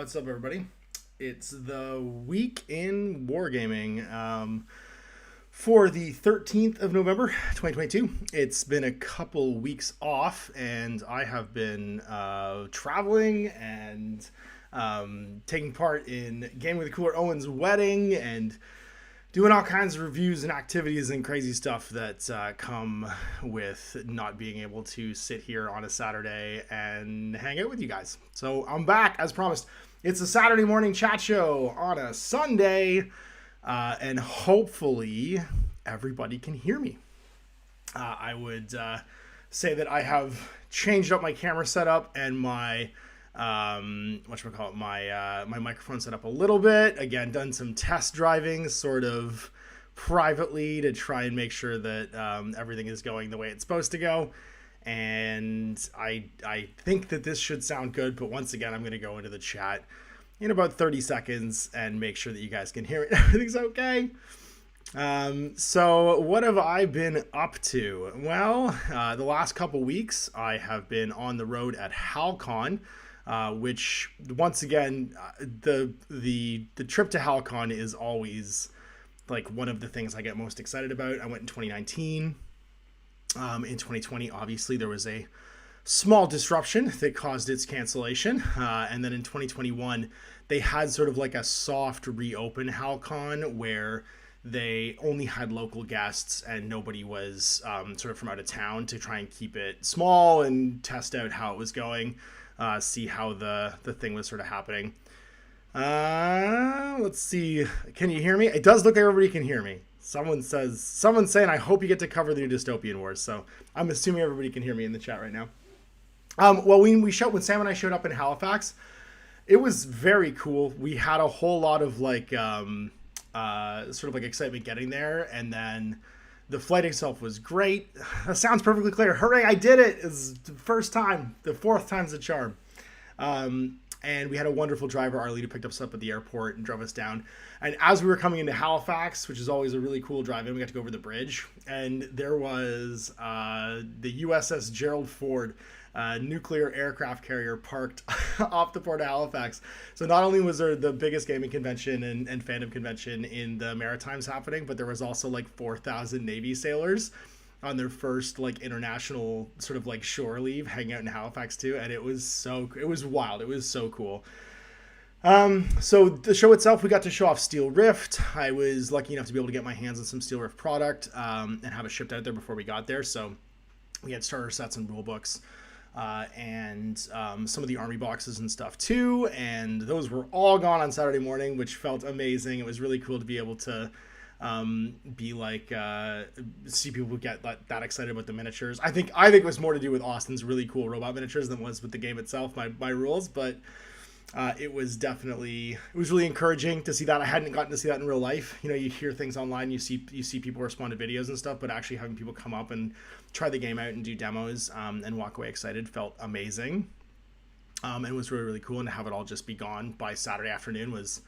What's up, everybody? It's the week in Wargaming for the 13th of November, 2022. It's been a couple weeks off, and I have been traveling and taking part in Gaming with the Cooler Owen's wedding and doing all kinds of reviews and activities and crazy stuff that come with not being able to sit here on a Saturday and hang out with you guys. So I'm back, as promised. It's a Saturday morning chat show on a Sunday, and hopefully everybody can hear me. I would say that I have changed up my camera setup and my my microphone set up a little bit. Again, done some test driving sort of privately to try and make sure that everything is going the way it's supposed to go. And I think that this should sound good, but once again, I'm going to go into the chat in about 30 seconds and make sure that you guys can hear it. Everything's okay. So what have I been up to? Well, the last couple weeks I have been on the road at HalCon, which once again, the trip to HalCon is always like one of the things I get most excited about. I went in 2019. In 2020, obviously, there was a small disruption that caused its cancellation. And then in 2021, they had sort of like a soft reopen HalCon where they only had local guests and nobody was sort of from out of town to try and keep it small and test out how it was going, see how the thing was sort of happening. Let's see. Can you hear me? It does look like everybody can hear me. Someone's saying, I hope you get to cover the new Dystopian Wars. So I'm assuming everybody can hear me in the chat right now. Well, when Sam and I showed up in Halifax, it was very cool. We had a whole lot of like, sort of like excitement getting there. And then the flight itself was great. That sounds perfectly clear. Hooray, I did it. It's the first time. The fourth time's the charm. And we had a wonderful driver, Arlene, who picked us up at the airport and drove us down. And as we were coming into Halifax, which is always a really cool drive-in, we got to go over the bridge. And there was the USS Gerald Ford nuclear aircraft carrier parked off the port of Halifax. So not only was there the biggest gaming convention and fandom convention in the Maritimes happening, but there was also like 4,000 Navy sailors on their first like international sort of like shore leave, hanging out in Halifax too, and it was wild. It was so cool. So the show itself, we got to show off Steel Rift. I was lucky enough to be able to get my hands on some Steel Rift product and have it shipped out there before we got there. So we had starter sets and rule books and some of the army boxes and stuff too, and those were all gone on Saturday morning, which felt amazing. It was really cool to be able to be like see people get that excited about the miniatures. I think it was more to do with Austin's really cool robot miniatures than was with the game itself, my rules, but it was really encouraging to see that. I hadn't gotten to see that in real life. You know, you hear things online, you see people respond to videos and stuff, but actually having people come up and try the game out and do demos and walk away excited felt amazing. It was really, really cool, and to have it all just be gone by Saturday afternoon was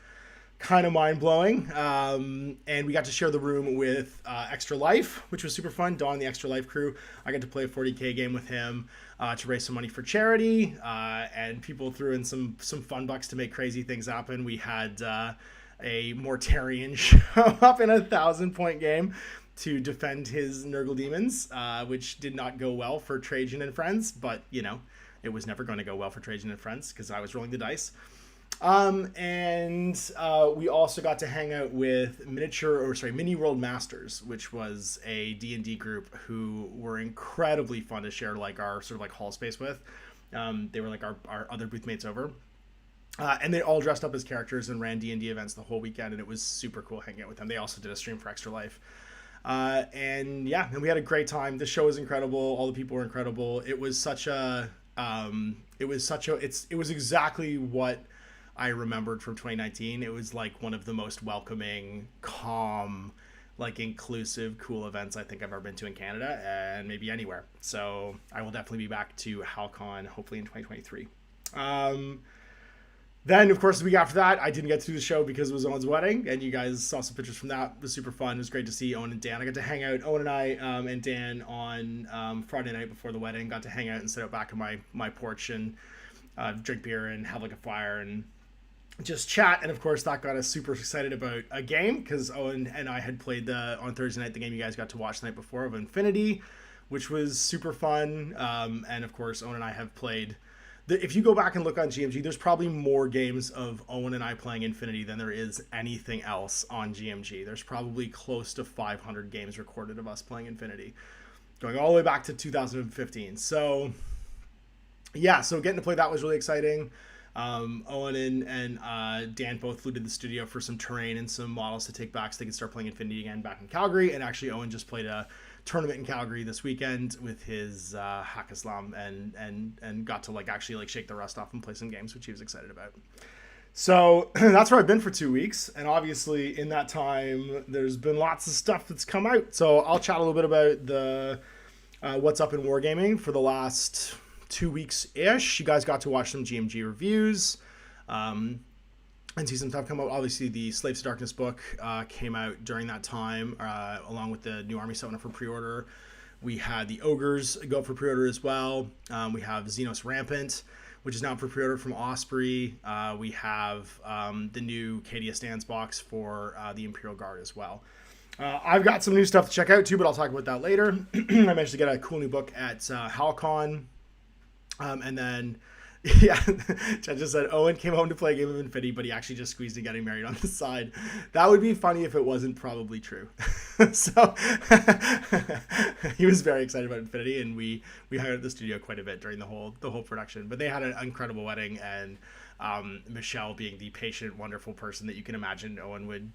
kind of mind-blowing. And we got to share the room with Extra Life, which was super fun. Don, the Extra Life crew, I got to play a 40k game with him to raise some money for charity, and people threw in some fun bucks to make crazy things happen. We had a Mortarian show up in a 1,000-point game to defend his Nurgle demons, which did not go well for Trajan and friends, but you know, it was never going to go well for Trajan and friends because I was rolling the dice. And we also got to hang out with Mini World Masters, which was a D&D group who were incredibly fun to share like our sort of like hall space with. They were like our other booth mates over. And they all dressed up as characters and ran D&D events the whole weekend, and it was super cool hanging out with them. They also did a stream for Extra Life. And yeah, and we had a great time. The show was incredible. All the people were incredible. It was exactly what I remembered from 2019. It was like one of the most welcoming, calm, like inclusive, cool events I think I've ever been to in Canada and maybe anywhere. So I will definitely be back to HalCon hopefully in 2023. Then, of course, the week after that, I didn't get to do the show because it was Owen's wedding, and you guys saw some pictures from that. It was super fun. It was great to see Owen and Dan. I got to hang out, Owen and I and Dan, on Friday night before the wedding. Got to hang out and sit out back on my porch and drink beer and have like a fire and just chat. And of course, that got us super excited about a game because Owen and I had played on Thursday night the game you guys got to watch the night before of Infinity, which was super fun. And of course, Owen and I have played. If you go back and look on GMG, there's probably more games of Owen and I playing Infinity than there is anything else on GMG. There's probably close to 500 games recorded of us playing Infinity, going all the way back to 2015. So, yeah, so getting to play that was really exciting. Owen and Dan both flew to the studio for some terrain and some models to take back so they could start playing Infinity again back in Calgary. And actually, Owen just played a tournament in Calgary this weekend with his Hack Islam and got to actually shake the rust off and play some games, which he was excited about. So that's where I've been for 2 weeks. And obviously in that time, there's been lots of stuff that's come out. So I'll chat a little bit about the what's up in Wargaming for the last 2 weeks-ish. You guys got to watch some GMG reviews and see some stuff come out. Obviously, the Slaves to Darkness book came out during that time, along with the new Army Summoner for pre-order. We had the Ogres go for pre-order as well. We have Xenos Rampant, which is now for pre-order from Osprey. We have the new Cadians stands box for the Imperial Guard as well. I've got some new stuff to check out too, but I'll talk about that later. I managed to get a cool new book at HalCon. And then, yeah, Chad just said Owen came home to play a game of Infinity, but he actually just squeezed in getting married on the side. That would be funny if it wasn't probably true. So he was very excited about Infinity, and we hung out at the studio quite a bit during the whole production. But they had an incredible wedding, and Michelle, being the patient, wonderful person that you can imagine Owen would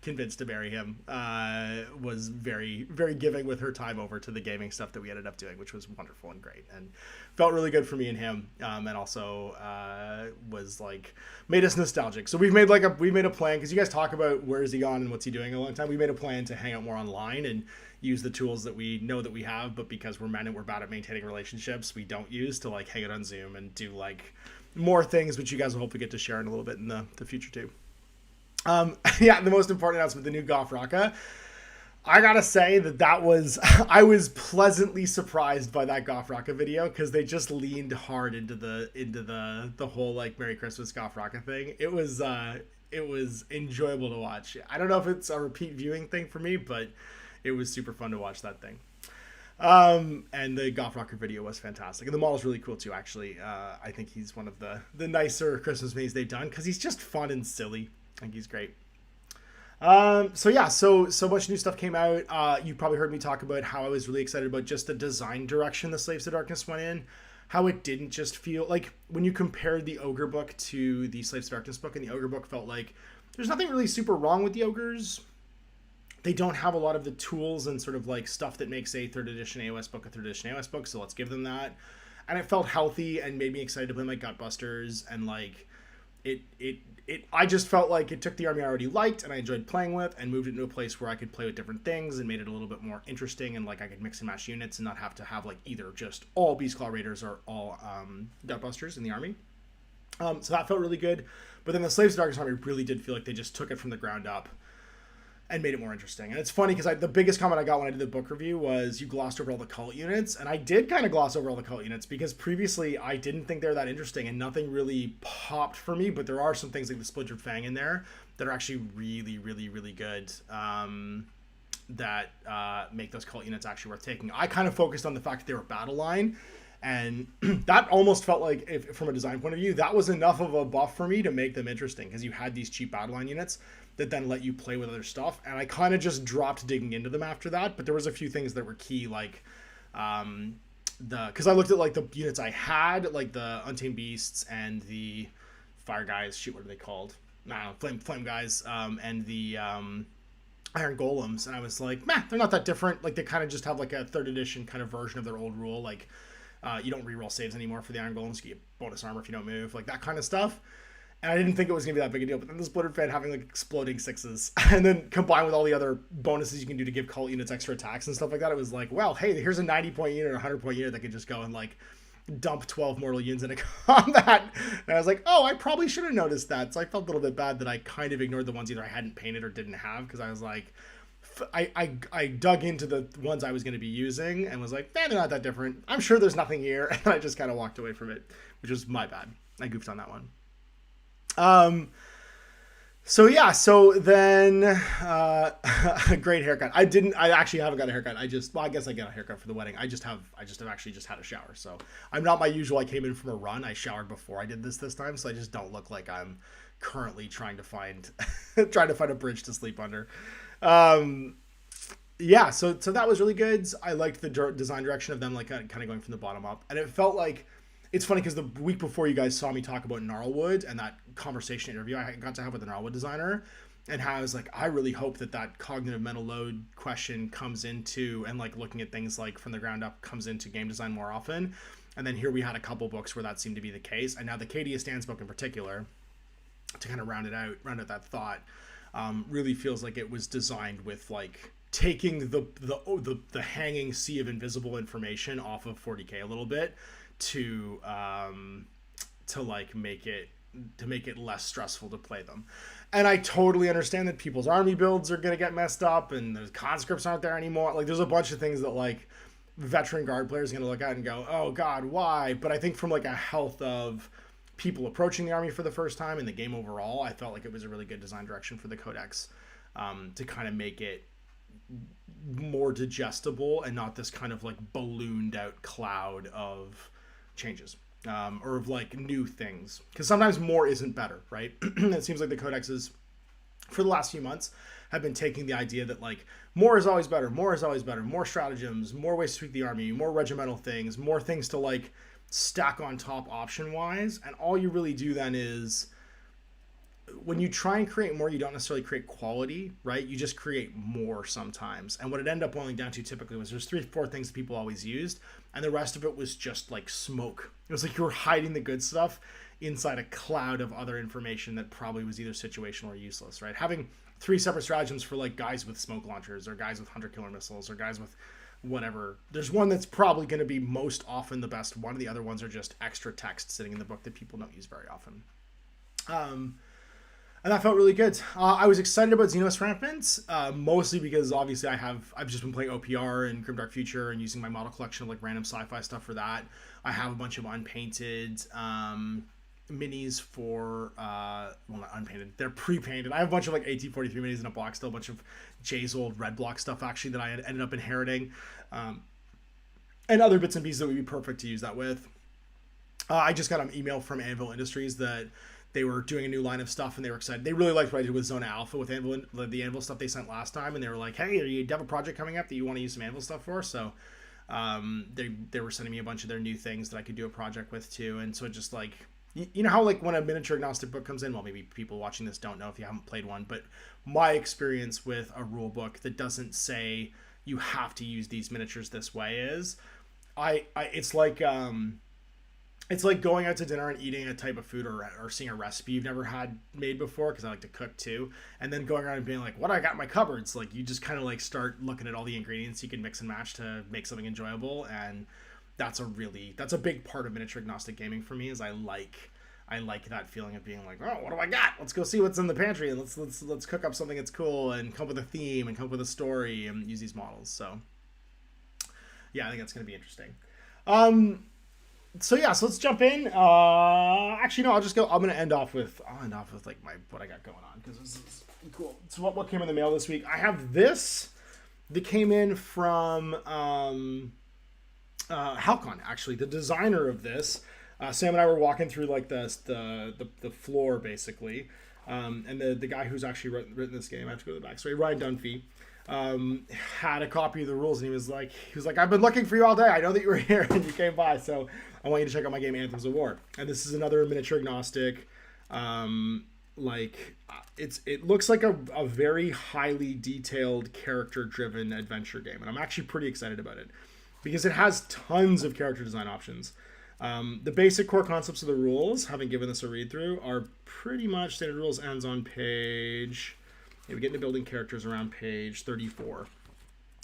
convince to marry him, was very, very giving with her time over to the gaming stuff that we ended up doing, which was wonderful and great and felt really good for me and him, and also was made us nostalgic. So we made a plan, because you guys talk about where is he gone and what's he doing a long time. We made a plan to hang out more online and use the tools that we know that we have, but because we're men and we're bad at maintaining relationships, we don't use to hang out on Zoom and do more things, which you guys will hopefully get to share in a little bit in the future too. Yeah, the most important announcement, the new Goff Raka. I gotta say that was I was pleasantly surprised by that Goff Raka video, because they just leaned hard into the whole Merry Christmas Goff Raka thing. It was enjoyable to watch. I don't know if it's a repeat viewing thing for me, but it was super fun to watch that thing. And the Goff Rocker video was fantastic, and the model's really cool too. Actually, I think he's one of the nicer Christmas minis they've done, because he's just fun and silly. I think he's great. So yeah, so much new stuff came out. You probably heard me talk about how I was really excited about just the design direction the Slaves to Darkness went in. How it didn't just feel like, when you compared the Ogre book to the Slaves to Darkness book, and the Ogre book felt like there's nothing really super wrong with the Ogres. They don't have a lot of the tools and sort of stuff that makes a 3rd edition AOS book a 3rd edition AOS book, so let's give them that. And it felt healthy and made me excited to play my Gutbusters, and I just felt like it took the army I already liked and I enjoyed playing with, and moved it into a place where I could play with different things and made it a little bit more interesting, and I could mix and match units and not have to have either just all Beastclaw Raiders or all Gutbusters in the army. So that felt really good. But then the Slaves to Darkness army really did feel like they just took it from the ground up and made it more interesting. And it's funny, because the biggest comment I got when I did the book review was, you glossed over all the cult units. And I did kind of gloss over all the cult units, because previously I didn't think they were that interesting and nothing really popped for me. But there are some things like the Splintered Fang in there that are actually really, really, really good, that make those cult units actually worth taking. I kind of focused on the fact that they were battle line, and that almost felt like, if, from a design point of view, that was enough of a buff for me to make them interesting, because you had these cheap battle line units that then let you play with other stuff, and I kind of just dropped digging into them after that. But there was a few things that were key, because I looked at the units I had, the Untamed Beasts and the Fire Guys. Shoot, what are they called? Flame Guys, and the Iron Golems, and I was like, meh, they're not that different. They kind of just have a 3rd edition kind of version of their old rule. You don't reroll saves anymore for the Iron Golems. You get bonus armor if you don't move, that kind of stuff. And I didn't think it was going to be that big a deal. But then the Splintered Fan having exploding 6s, and then combined with all the other bonuses you can do to give cult units extra attacks and stuff like that, it was well, hey, here's a 90-point unit or a 100-point unit that could just go and dump 12 mortal units into combat. And I was like, oh, I probably should have noticed that. So I felt a little bit bad that I kind of ignored the ones either I hadn't painted or didn't have, because I was I dug into the ones I was going to be using and was like, they're not that different. I'm sure there's nothing here. And I just kind of walked away from it, which was my bad. I goofed on that one. So yeah, so then a great haircut. I actually haven't got a haircut. Well, I guess I get a haircut for the wedding. I have actually just had a shower. So I'm not my usual. I came in from a run. I showered before I did this time, so I just don't look like I'm currently trying to find a bridge to sleep under. Yeah, so that was really good. I liked the design direction of them, like kind of going from the bottom up, and it felt like. It's funny because the week before you guys saw me talk about Gnarlwood and that conversation interview I got to have with the Gnarlwood designer, and how I was like, I really hope that cognitive mental load question comes into, and like looking at things like from the ground up comes into game design more often. And then here we had a couple books where that seemed to be the case. And now the Cadia Stans book in particular, to kind of round out that thought, really feels like it was designed with like taking the hanging sea of invisible information off of 40K a little bit to like make it less stressful to play them. And I totally understand that people's army builds are going to get messed up and the conscripts aren't there anymore. Like there's a bunch of things that like veteran guard players are going to look at and go, oh God, why? But I think from like a health of people approaching the army for the first time in the game overall, I felt like it was a really good design direction for the codex, to kind of make it more digestible and not this kind of like ballooned out cloud of changes, or of like new things, because sometimes more isn't better, right? It seems like the codexes for the last few months have been taking the idea that like more is always better, more stratagems, more ways to tweak the army, more regimental things, more things to like stack on top option wise, and all you really do then is when you try and create more, you don't necessarily create quality, right? You just create more sometimes. And what it ended up boiling down to typically was there's 3-4 things that people always used, and the rest of it was just like smoke. It was like you were hiding the good stuff inside a cloud of other information that probably was either situational or useless, right? Having 3 separate stratagems for like guys with smoke launchers or guys with hunter killer missiles or guys with whatever. There's one that's probably going to be most often the best one. The other ones are just extra text sitting in the book that people don't use very often. And that felt really good. I was excited about Xenos Rampant, mostly because obviously I've just been playing OPR and Grimdark Future and using my model collection of like random sci-fi stuff for that. I have a bunch of unpainted minis for well, not unpainted, they're pre-painted. I have a bunch of like AT-43 minis in a box, still a bunch of Jay's old red block stuff actually that I had ended up inheriting, and other bits and pieces that would be perfect to use that with. I just got an email from Anvil Industries that they were doing a new line of stuff and they were excited. They really liked what I did with Zona Alpha with Anvil, the Anvil stuff they sent last time, and they were like, hey, you have a project coming up that you want to use some Anvil stuff for? So they were sending me a bunch of their new things that I could do a project with too. And so it just like, you know how like when a miniature agnostic book comes in, well, maybe people watching this don't know if you haven't played one, but my experience with a rule book that doesn't say you have to use these miniatures this way is, it's like going out to dinner and eating a type of food or seeing a recipe you've never had made before, because I like to cook too, and then going around and being like, what do I got in my cupboards? Like you just kind of like start looking at all the ingredients you can mix and match to make something enjoyable, and that's a big part of miniature agnostic gaming for me, is I like that feeling of being like, oh, what do I got? Let's go see what's in the pantry and let's cook up something that's cool and come up with a theme and come up with a story and use these models. So yeah, I think that's going to be interesting. So let's jump in. Actually, no, I'm going to end off with like what I got going on, because this is cool. So what came in the mail this week? I have this that came in from Halcon, actually, the designer of this. Sam and I were walking through like the floor basically, and the guy who's actually written this game, I have to go to the back. So Ryan Dunphy had a copy of the rules, and he was like, I've been looking for you all day. I know that you were here and you came by, so I want you to check out my game Anthems of War. And this is another miniature agnostic. It looks like a very highly detailed character driven adventure game, and I'm actually pretty excited about it because it has tons of character design options. The basic core concepts of the rules, having given this a read through, are pretty much standard rules ends on page, we get into building characters around page 34.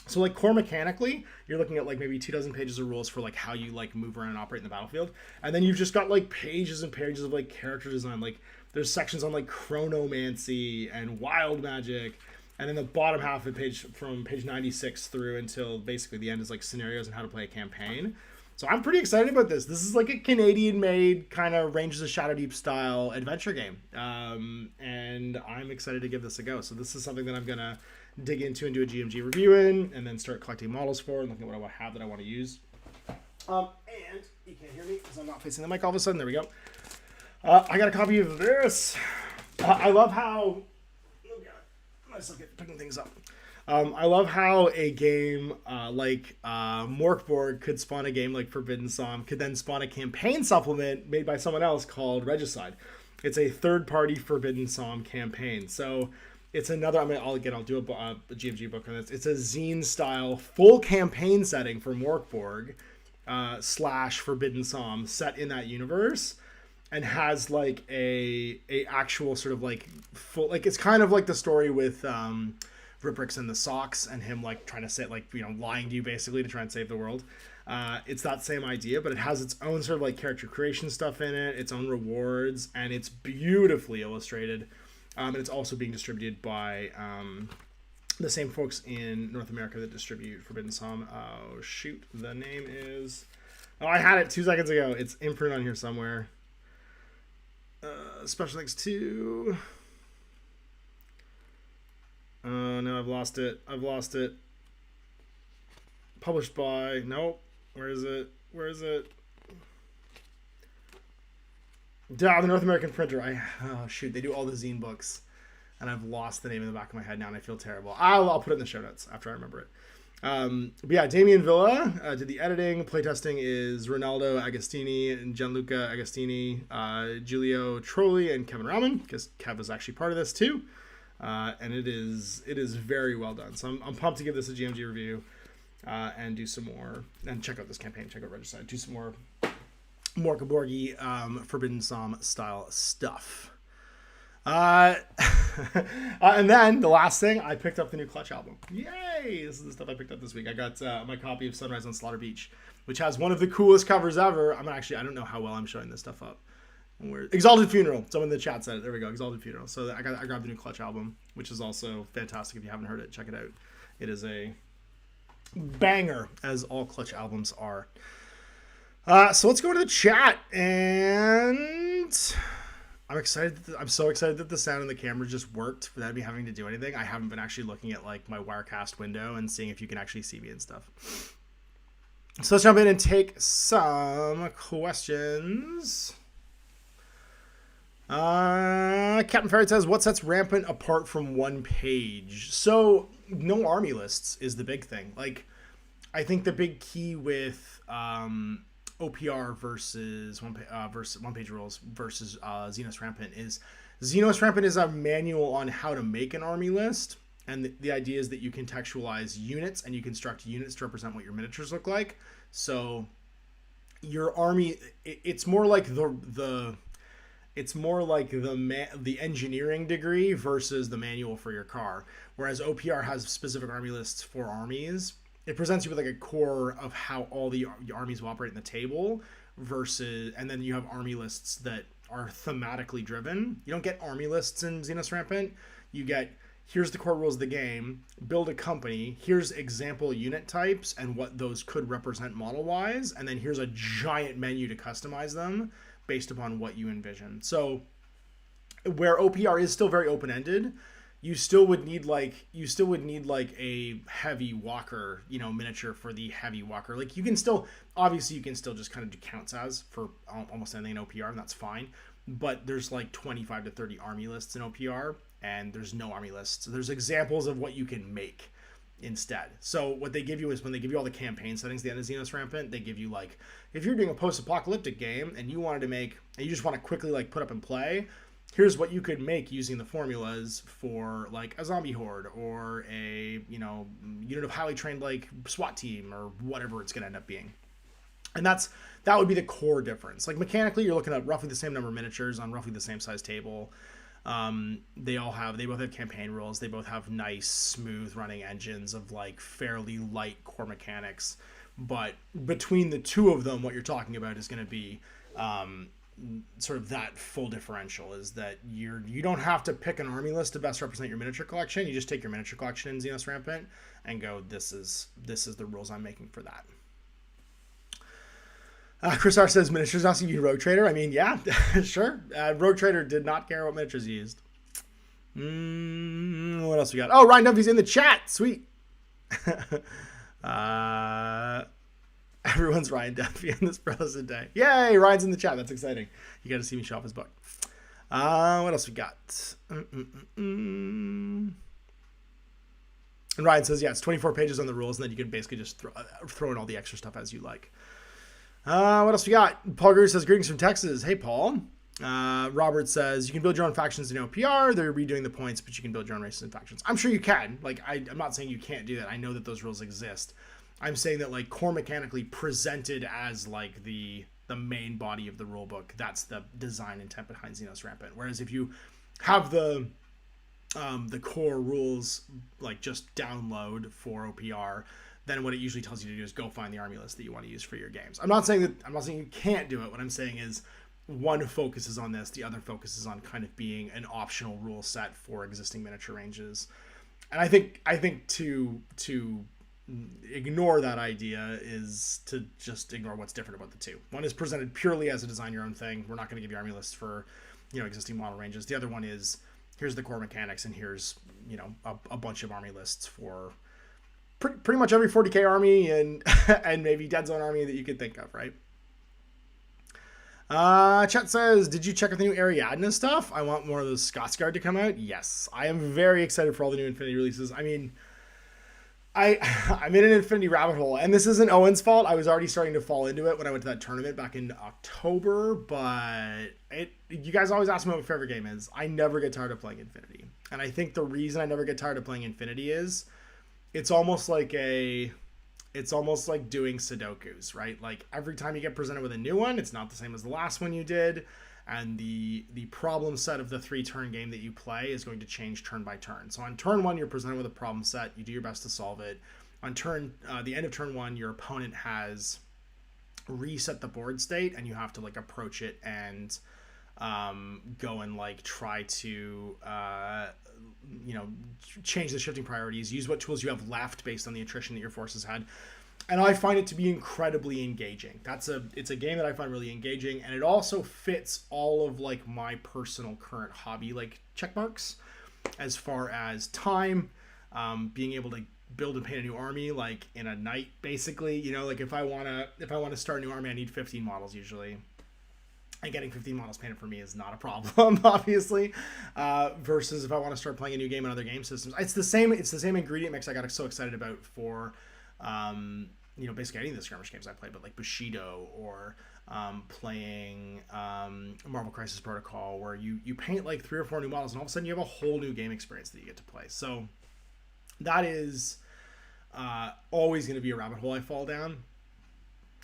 So like core mechanically, you're looking at like maybe 24 pages of rules for like how you like move around and operate in the battlefield. And then you've just got like pages and pages of like character design. Like there's sections on like chronomancy and wild magic. And then the bottom half of the page, from page 96 through until basically the end, is like scenarios and how to play a campaign. So I'm pretty excited about this. This is like a Canadian-made kind of Rangers of Shadowdeep style adventure game, and I'm excited to give this a go. So this is something that I'm gonna dig into and do a GMG review in, and then start collecting models for and looking at what I have that I want to use. And you can't hear me because I'm not facing the mic all of a sudden. There we go. I got a copy of this. I love how. Oh god, I suck at picking things up. I love how a game like Morkborg could spawn a game like Forbidden Psalm, could then spawn a campaign supplement made by someone else called Regicide. It's a third-party Forbidden Psalm campaign. So it's another. I'll do a GMG book on this. It's a zine-style full campaign setting for Morkborg / Forbidden Psalm set in that universe, and has like a actual sort of like full, like it's kind of like the story with Riprix and the Socks and him like trying to say, like, you know, lying to you basically to try and save the world. It's that same idea, but it has its own sort of like character creation stuff in it, its own rewards, and it's beautifully illustrated. And it's also being distributed by the same folks in North America that distribute Forbidden Psalm. Oh shoot, the name is... Oh, I had it 2 seconds ago. It's imprinted on here somewhere. Special thanks to... Oh no, I've lost it. Published by... Nope. Where is it? The North American printer. Oh shoot, they do all the zine books, and I've lost the name in the back of my head now, and I feel terrible. I'll put it in the show notes after I remember it. But yeah, Damien Villa did the editing. Playtesting is Ronaldo Agostini and Gianluca Agostini, Giulio Trolli, and Kevin Rahman, because Kev was actually part of this too. And it is very well done. So I'm pumped to give this a GMG review and do some more, and check out this campaign, check out Regicide, do some more Morkborgy Forbidden Psalm style stuff. And then the last thing, I picked up the new Clutch album. Yay! This is the stuff I picked up this week. I got my copy of Sunrise on Slaughter Beach, which has one of the coolest covers ever. I don't know how well I'm showing this stuff up. Exalted Funeral. Someone in the chat said it. There we go. Exalted Funeral. So I grabbed the new Clutch album, which is also fantastic. If you haven't heard it, check it out. It is a banger, as all Clutch albums are. So let's go to the chat, and I'm excited. I'm so excited that the sound and the camera just worked without me having to do anything. I haven't been actually looking at like my Wirecast window and seeing if you can actually see me and stuff. So let's jump in and take some questions. Captain Ferret says, what sets Rampant apart from one page? So no army lists is the big thing. Like, I think the big key with OPR versus one page rules versus Xenos Rampant is a manual on how to make an army list, and the idea is that you contextualize units and you construct units to represent what your miniatures look like. So your army, it's more like the engineering degree versus the manual for your car. Whereas OPR has specific army lists for armies. It presents you with like a core of how all the armies will operate in the table and then you have army lists that are thematically driven. You don't get army lists in Xenos Rampant. You get, here's the core rules of the game, build a company, here's example unit types and what those could represent model-wise, and then here's a giant menu to customize them based upon what you envision. So where OPR is still very open-ended, you still would need like a heavy walker, miniature for the heavy walker. Like you can still just kind of do counts as for almost anything in OPR, and that's fine. But there's like 25 to 30 army lists in OPR, and there's no army lists. There's examples of what you can make instead. So what they give you is, when they give you all the campaign settings at the end of Xenos Rampant, they give you like, if you're doing a post-apocalyptic game and you just want to quickly like put up and play, here's what you could make using the formulas for like a zombie horde or a unit of highly trained like SWAT team or whatever it's going to end up being. And that would be the core difference. Like mechanically, you're looking at roughly the same number of miniatures on roughly the same size table. They both have campaign rules. They both have nice, smooth running engines of like fairly light core mechanics. But between the two of them, what you're talking about is going to be sort of that full differential, is that you don't have to pick an army list to best represent your miniature collection. You just take your miniature collection in Xenos Rampant and go, this is the rules I'm making for that. Chris R says miniatures not seem to be Rogue Trader. I mean, yeah, sure. Rogue Trader did not care what miniatures he used. What else we got? Oh, Ryan Duffy's in the chat. Sweet. Everyone's Ryan Duffy on this present day. Yay, Ryan's in the chat. That's exciting. You got to see me show off his book. What else we got? And Ryan says, yeah, it's 24 pages on the rules, and then you can basically just throw in all the extra stuff as you like. What else we got? Paul Greer says, greetings from Texas. Hey, Paul. Robert says, you can build your own factions in OPR. They're redoing the points, but you can build your own races and factions. I'm sure you can. Like, I'm not saying you can't do that. I know that those rules exist. I'm saying that, like, core mechanically presented as, like, the main body of the rule book, that's the design intent behind Xenos Rampant. Whereas if you have the core rules, like, just download for OPR, then what it usually tells you to do is go find the army list that you want to use for your games. I'm not saying you can't do it. What I'm saying is one focuses on this, the other focuses on kind of being an optional rule set for existing miniature ranges. And I think to ignore that idea is to just ignore what's different about the two. One is presented purely as a design your own thing. We're not going to give you army lists for, existing model ranges. The other one is, here's the core mechanics, and here's, a bunch of army lists for pretty much every 40k army and and maybe Dead Zone army that you could think of, right? Chet says, did you check out the new Ariadne stuff? I want more of those Scotsguard to come out. Yes, I am very excited for all the new Infinity releases. I mean, I'm in an Infinity rabbit hole, and this isn't Owen's fault. I was already starting to fall into it when I went to that tournament back in October, but you guys always ask me what my favorite game is. I never get tired of playing Infinity. And I think the reason I never get tired of playing Infinity is it's almost like doing Sudokus, right? Like, every time you get presented with a new one, it's not the same as the last one you did. And the problem set of the 3-turn game that you play is going to change turn by turn. So on turn 1, you're presented with a problem set. You do your best to solve it. On the end of turn 1, your opponent has reset the board state, and you have to, like, approach it and go and, like, try to change the shifting priorities, use what tools you have left based on the attrition that your forces had. And I find it to be incredibly engaging. It's a game that I find really engaging, and it also fits all of, like, my personal current hobby, like, check marks, as far as time, being able to build and paint a new army, like, in a night, basically. Like, if I want to start a new army, I need 15 models usually. And getting 15 models painted for me is not a problem, obviously. Versus if I want to start playing a new game in other game systems, it's the same ingredient mix I got so excited about for basically any of the skirmish games I played, but like Bushido or playing Marvel Crisis Protocol, where you paint like 3 or 4 new models, and all of a sudden you have a whole new game experience that you get to play. So that is always going to be a rabbit hole I fall down.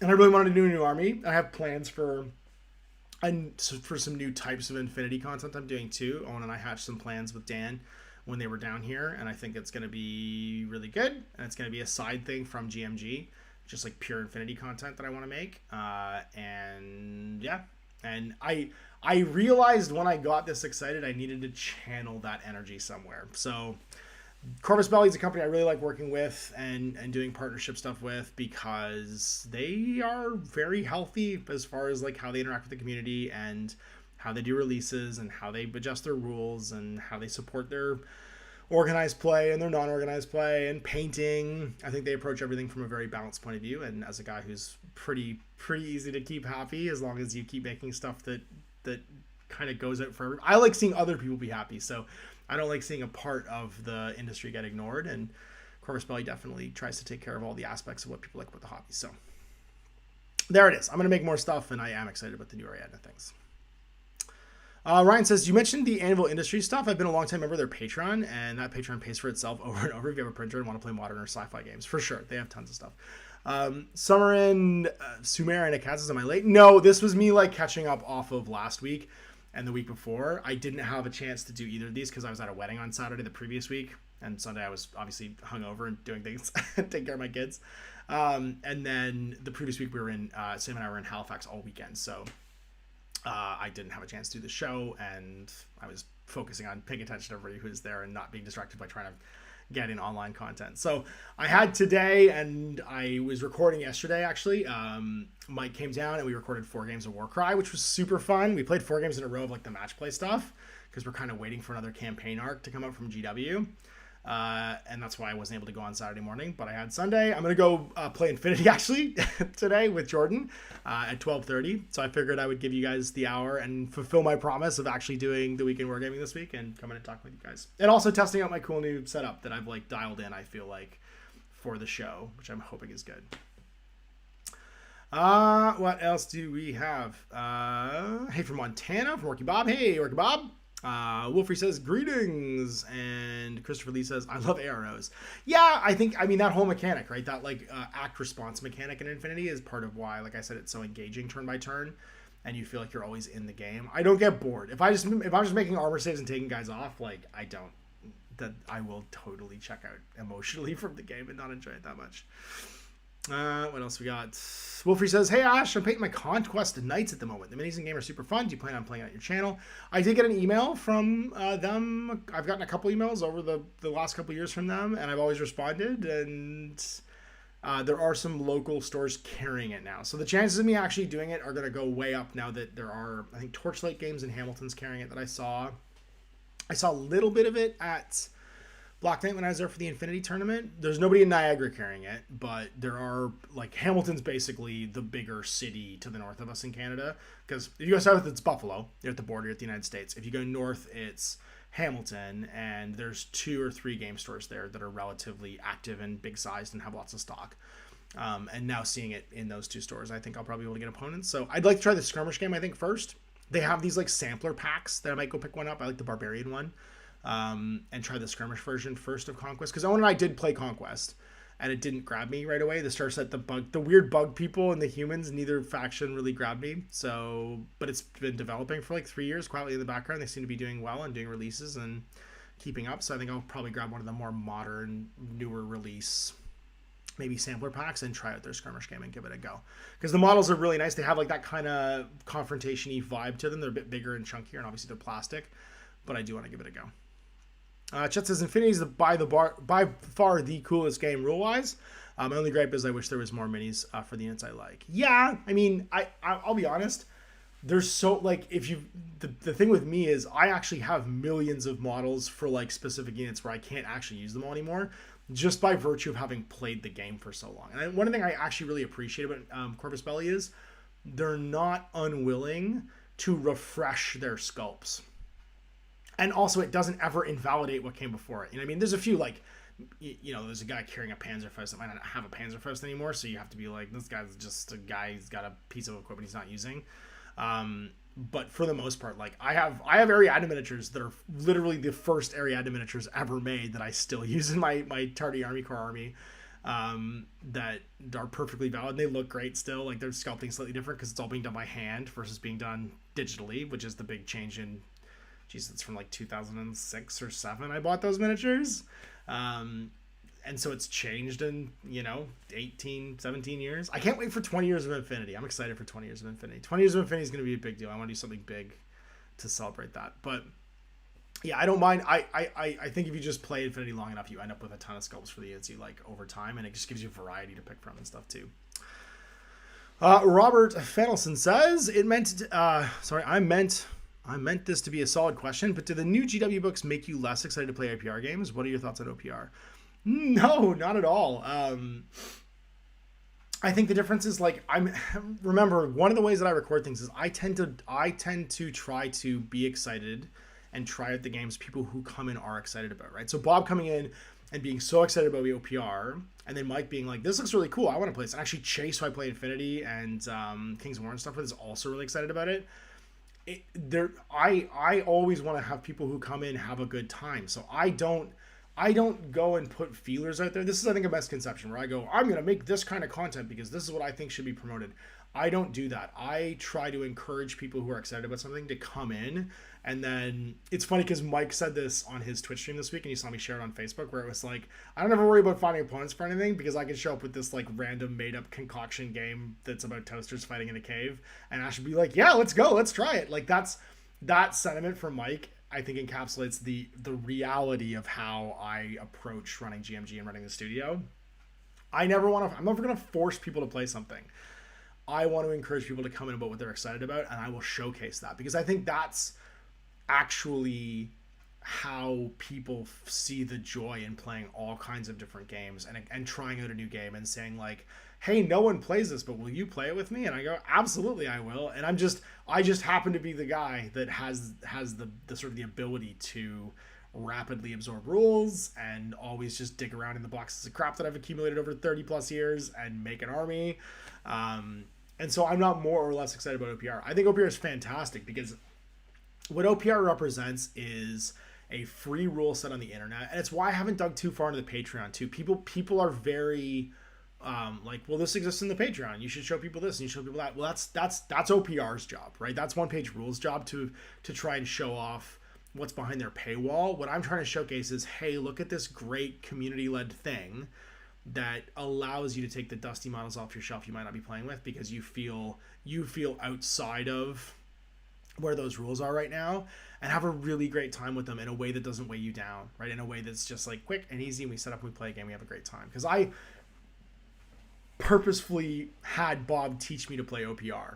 And I really wanted to do a new army. I have plans for some new types of Infinity content I'm doing too. Owen and I hatched some plans with Dan when they were down here, and I think it's going to be really good, and it's going to be a side thing from GMG, just like pure Infinity content that I want to make. And I realized when I got this excited, I needed to channel that energy somewhere. So Corvus Belli is a company I really like working with and doing partnership stuff with, because they are very healthy as far as like how they interact with the community and how they do releases and how they adjust their rules and how they support their organized play and their non-organized play and painting. I think they approach everything from a very balanced point of view, and as a guy who's pretty easy to keep happy, as long as you keep making stuff that kind of goes out for everybody. I like seeing other people be happy, so I don't like seeing a part of the industry get ignored, and Corvus Belli definitely tries to take care of all the aspects of what people like about the hobby. So there it is. I'm going to make more stuff, and I am excited about the new Ariadne things. Ryan says, you mentioned the Anvil Industries stuff. I've been a long time member of their Patreon, and that Patreon pays for itself over and over if you have a printer and want to play modern or sci-fi games. For sure. They have tons of stuff. Summerin, Sumer, and Akazas, am I late? No, this was me like catching up off of last week and the week before. I didn't have a chance to do either of these because I was at a wedding on Saturday the previous week, and Sunday I was obviously hungover and doing things, taking care of my kids. And then the previous week we were in, Sam and I were in Halifax all weekend, so I didn't have a chance to do the show, and I was focusing on paying attention to everybody who was there and not being distracted by trying to getting online content. So I had today, and I was recording yesterday actually. Mike came down and we recorded 4 games of Warcry, which was super fun. We played 4 games in a row of like the match play stuff because we're kind of waiting for another campaign arc to come out from GW. And that's why I wasn't able to go on Saturday morning, but I had Sunday. I'm going to go play Infinity actually today with Jordan at 12:30. So I figured I would give you guys the hour and fulfill my promise of actually doing the weekend Wargaming this week and come in and talk with you guys. And also testing out my cool new setup that I've like dialed in, I feel like, for the show, which I'm hoping is good. What else do we have? Hey, from Montana, from Orky Bob. Hey, Orky Bob. Wolfrey says greetings, and Christopher Lee says I love arrows. Yeah, I mean that whole mechanic, right? That like act response mechanic in Infinity is part of why, like I said, it's so engaging turn by turn, and you feel like you're always in the game. I don't get bored if I'm just making armor saves and taking guys off. Like I will totally check out emotionally from the game and not enjoy it that much. What else we got? Wolfrey says, hey Ash, I'm painting my Conquest Knights at the moment. The minis in game are super fun. Do you plan on playing on your channel? I did get an email from them. I've gotten a couple emails over the last couple years from them, and I've always responded, and there are some local stores carrying it now. So the chances of me actually doing it are going to go way up now that there are, I think, Torchlight Games in Hamilton's carrying it that I saw. I saw a little bit of it at Black Knight when I was there for the Infinity tournament. There's nobody in Niagara carrying it, but there are, like, Hamilton's basically the bigger city to the north of us in Canada. Because if you go south, it's Buffalo. You're at the border at the United States. If you go north, it's Hamilton, and there's 2 or 3 game stores there that are relatively active and big sized and have lots of stock. And now seeing it in those 2 stores, I think I'll probably be able to get opponents. So I'd like to try the skirmish game, I think, first. They have these, like, sampler packs that I might go pick one up. I like the Barbarian one. And try the skirmish version first of Conquest, because Owen and I did play Conquest and it didn't grab me right away. The star set, the weird bug people and the humans, neither faction really grabbed me. So, but it's been developing for like 3 years quietly in the background. They seem to be doing well and doing releases and keeping up. So I think I'll probably grab one of the more modern, newer release, maybe sampler packs, and try out their skirmish game and give it a go. Because the models are really nice. They have like that kind of confrontation-y vibe to them. They're a bit bigger and chunkier, and obviously they're plastic, but I do want to give it a go. Chet says Infinity is by far the coolest game rule-wise. My only gripe is I wish there was more minis for the units I like. Yeah, I mean, I'll be honest. There's so, like, if you... The thing with me is I actually have millions of models for, like, specific units where I can't actually use them all anymore, just by virtue of having played the game for so long. And one thing I actually really appreciate about Corvus Belli is they're not unwilling to refresh their sculpts. And also, it doesn't ever invalidate what came before it. You know what I mean? There's a few, like, you know, there's a guy carrying a Panzerfaust that might not have a Panzerfaust anymore, so you have to be like, this guy's just a guy who's got a piece of equipment he's not using. But for the most part, like, I have Ariadne miniatures that are literally the first Ariadne miniatures ever made that I still use in my Tardy Army Corps army, that are perfectly valid. They look great still. Like, they're sculpting slightly different because it's all being done by hand versus being done digitally, which is the big change in... Geez, it's from like 2006 or 7 I bought those miniatures. And so it's changed in, 18, 17 years. I can't wait for 20 years of Infinity. I'm excited for 20 years of Infinity. 20 years of Infinity is going to be a big deal. I want to do something big to celebrate that. But yeah, I don't mind. I think if you just play Infinity long enough, you end up with a ton of sculpts for the units you like over time, and it just gives you variety to pick from and stuff too. Robert Fennelson says, I meant this to be a solid question, but do the new GW books make you less excited to play IPR games? What are your thoughts on OPR? No, not at all. I think the difference is, like, remember, one of the ways that I record things is I tend to try to be excited and try out the games people who come in are excited about, right? So Bob coming in and being so excited about the OPR, and then Mike being like, this looks really cool, I want to play this. And actually Chase, who I play Infinity and King's War and stuff with, is also really excited about it. I always want to have people who come in have a good time. So I don't go and put feelers out there. This is, I think, a misconception where I go, I'm going to make this kind of content because this is what I think should be promoted. I don't do that. I try to encourage people who are excited about something to come in. And then it's funny because Mike said this on his Twitch stream this week, and you saw me share it on Facebook, where it was like, I don't ever worry about finding opponents for anything because I can show up with this like random made up concoction game that's about toasters fighting in a cave, and I should be like, yeah, let's go, let's try it. Like, that's that sentiment from Mike I think encapsulates the reality of how I approach running GMG and running the studio. I'm never going to force people to play something. I want to encourage people to come in about what they're excited about, and I will showcase that, because I think that's actually how people see the joy in playing all kinds of different games and trying out a new game and saying like, hey, no one plays this, but will you play it with me? And I go, absolutely, I will. And I just happen to be the guy that has the sort of the ability to rapidly absorb rules and always just dig around in the boxes of crap that I've accumulated over 30 plus years and make an army. And so I'm not more or less excited about OPR. I think OPR is fantastic because what OPR represents is a free rule set on the internet, and it's why I haven't dug too far into the Patreon too. People are very like, well, this exists in the Patreon, you should show people this and you show people that. Well, that's OPR's job, right? That's One Page Rules job to try and show off what's behind their paywall. What I'm trying to showcase is, hey, look at this great community-led thing that allows you to take the dusty models off your shelf you might not be playing with because you feel outside of where those rules are right now, and have a really great time with them in a way that doesn't weigh you down, right? In a way that's just like quick and easy, and we set up, we play a game, we have a great time. Because I purposefully had Bob teach me to play OPR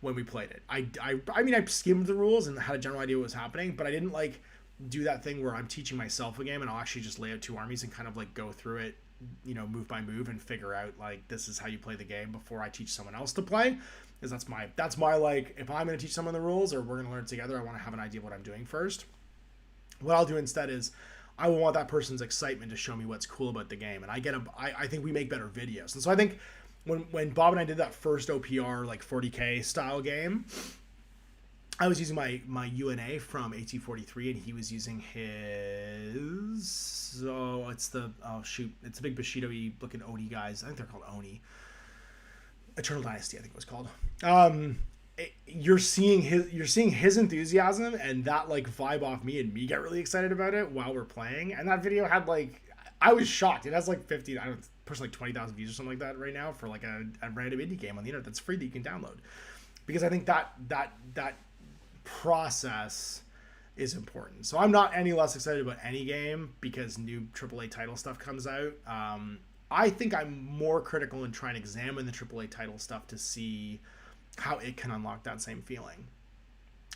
when we played it. I mean, I skimmed the rules and had a general idea what was happening, but I didn't like do that thing where I'm teaching myself a game and I'll actually just lay out two armies and kind of like go through it, you know, move by move, and figure out like, this is how you play the game before I teach someone else to play. Because that's my like, if I'm going to teach someone the rules or we're going to learn it together, I want to have an idea of what I'm doing first. What I'll do instead is I will want that person's excitement to show me what's cool about the game, and I think we make better videos. And so I think when Bob and I did that first OPR like 40k style game, I was using my UNA from AT43, and he was using his, it's a big Bushido-y looking Oni guys. I think they're called Oni. Eternal Dynasty, I think it was called. You're seeing his enthusiasm and that like vibe off me, and me get really excited about it while we're playing. And that video had like, I was shocked. It has like 50, I don't know, personally like 20,000 views or something like that right now for like a random indie game on the internet that's free that you can download. Because I think that process is important. So I'm not any less excited about any game because new AAA title stuff comes out. I think I'm more critical in trying to examine the AAA title stuff to see how it can unlock that same feeling.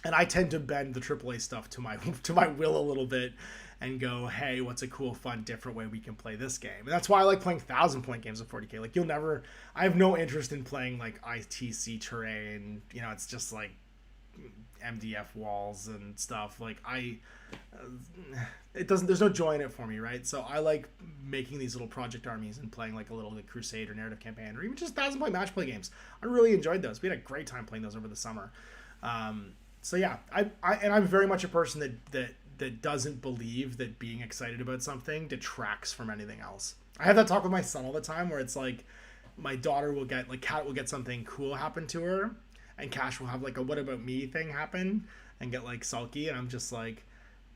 And I tend to bend the AAA stuff to my will a little bit and go, hey, what's a cool, fun, different way we can play this game? And that's why I like playing 1,000-point games of 40k. Like, I have no interest in playing like ITC terrain. You know, it's just like MDF walls and stuff. Like there's no joy in it for me, right? So I like making these little project armies and playing like a little like crusade or narrative campaign, or even just 1,000-point match play games. I really enjoyed those. We had a great time playing those over the summer. So yeah, I'm very much a person that doesn't believe that being excited about something detracts from anything else. I have that talk with my son all the time, where it's like my daughter will get like, Kat will get something cool happen to her, and Cash will have like a what about me thing happen and get like sulky, and I'm just like,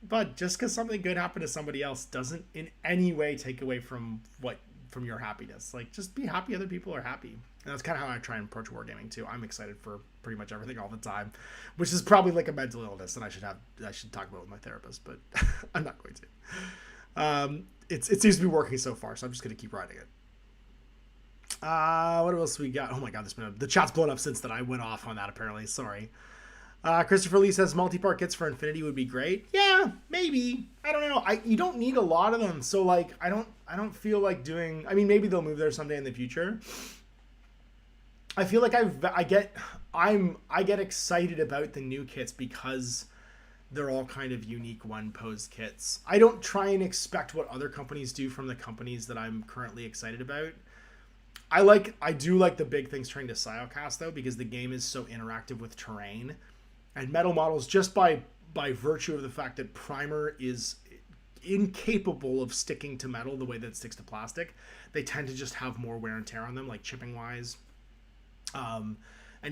but just because something good happened to somebody else doesn't in any way take away from your happiness. Like, just be happy other people are happy. And that's kind of how I try and approach wargaming too. I'm excited for pretty much everything all the time, which is probably like a mental illness that I should talk about with my therapist, but I'm not going to. It seems to be working so far, so I'm just going to keep riding it. What else we got? Oh my god, the chat's blown up since that I went off on that apparently. Sorry. Christopher Lee says multi-part kits for Infinity would be great. Yeah, maybe. I don't know. You don't need a lot of them, so like I don't feel like doing. I mean, maybe they'll move there someday in the future. I feel like I get excited about the new kits because they're all kind of unique one-pose kits. I don't try and expect what other companies do from the companies that I'm currently excited about. I do like the big things turning to Siocast though, because the game is so interactive with terrain and metal models, just by virtue of the fact that Primer is incapable of sticking to metal the way that it sticks to plastic. They tend to just have more wear and tear on them, like chipping wise, and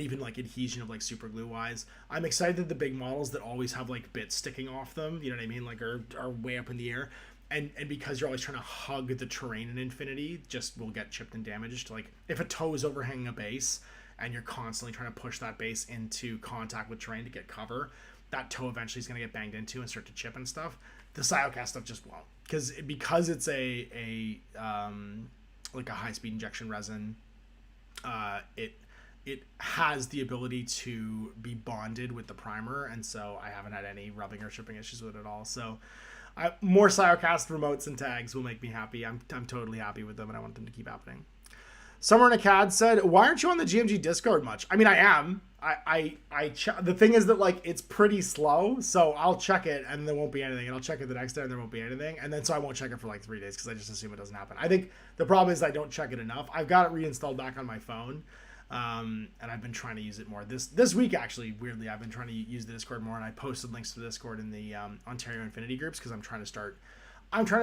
even like adhesion of like super glue wise. I'm excited that the big models that always have like bits sticking off them, you know what I mean, like are way up in the air. And because you're always trying to hug the terrain in Infinity, just will get chipped and damaged. Like if a toe is overhanging a base and you're constantly trying to push that base into contact with terrain to get cover, that toe eventually is going to get banged into and start to chip and stuff. The Siocast stuff just won't, because it's a like a high speed injection resin. It has the ability to be bonded with the primer, and so I haven't had any rubbing or shipping issues with it at all. So more Siocast remotes and tags will make me happy. I'm totally happy with them, and I want them to keep happening. Summer in a CAD said, "Why aren't you on the GMG Discord much?" I mean, I am. The thing is that like it's pretty slow, so I'll check it and there won't be anything, and I'll check it the next day and there won't be anything, and then so I won't check it for like 3 days because I just assume it doesn't happen. I think the problem is I don't check it enough. I've got it reinstalled back on my phone, and I've been trying to use it more this week. Actually, weirdly, I've been trying to use the Discord more, and I posted links to the Discord in the Ontario Infinity groups because I'm trying to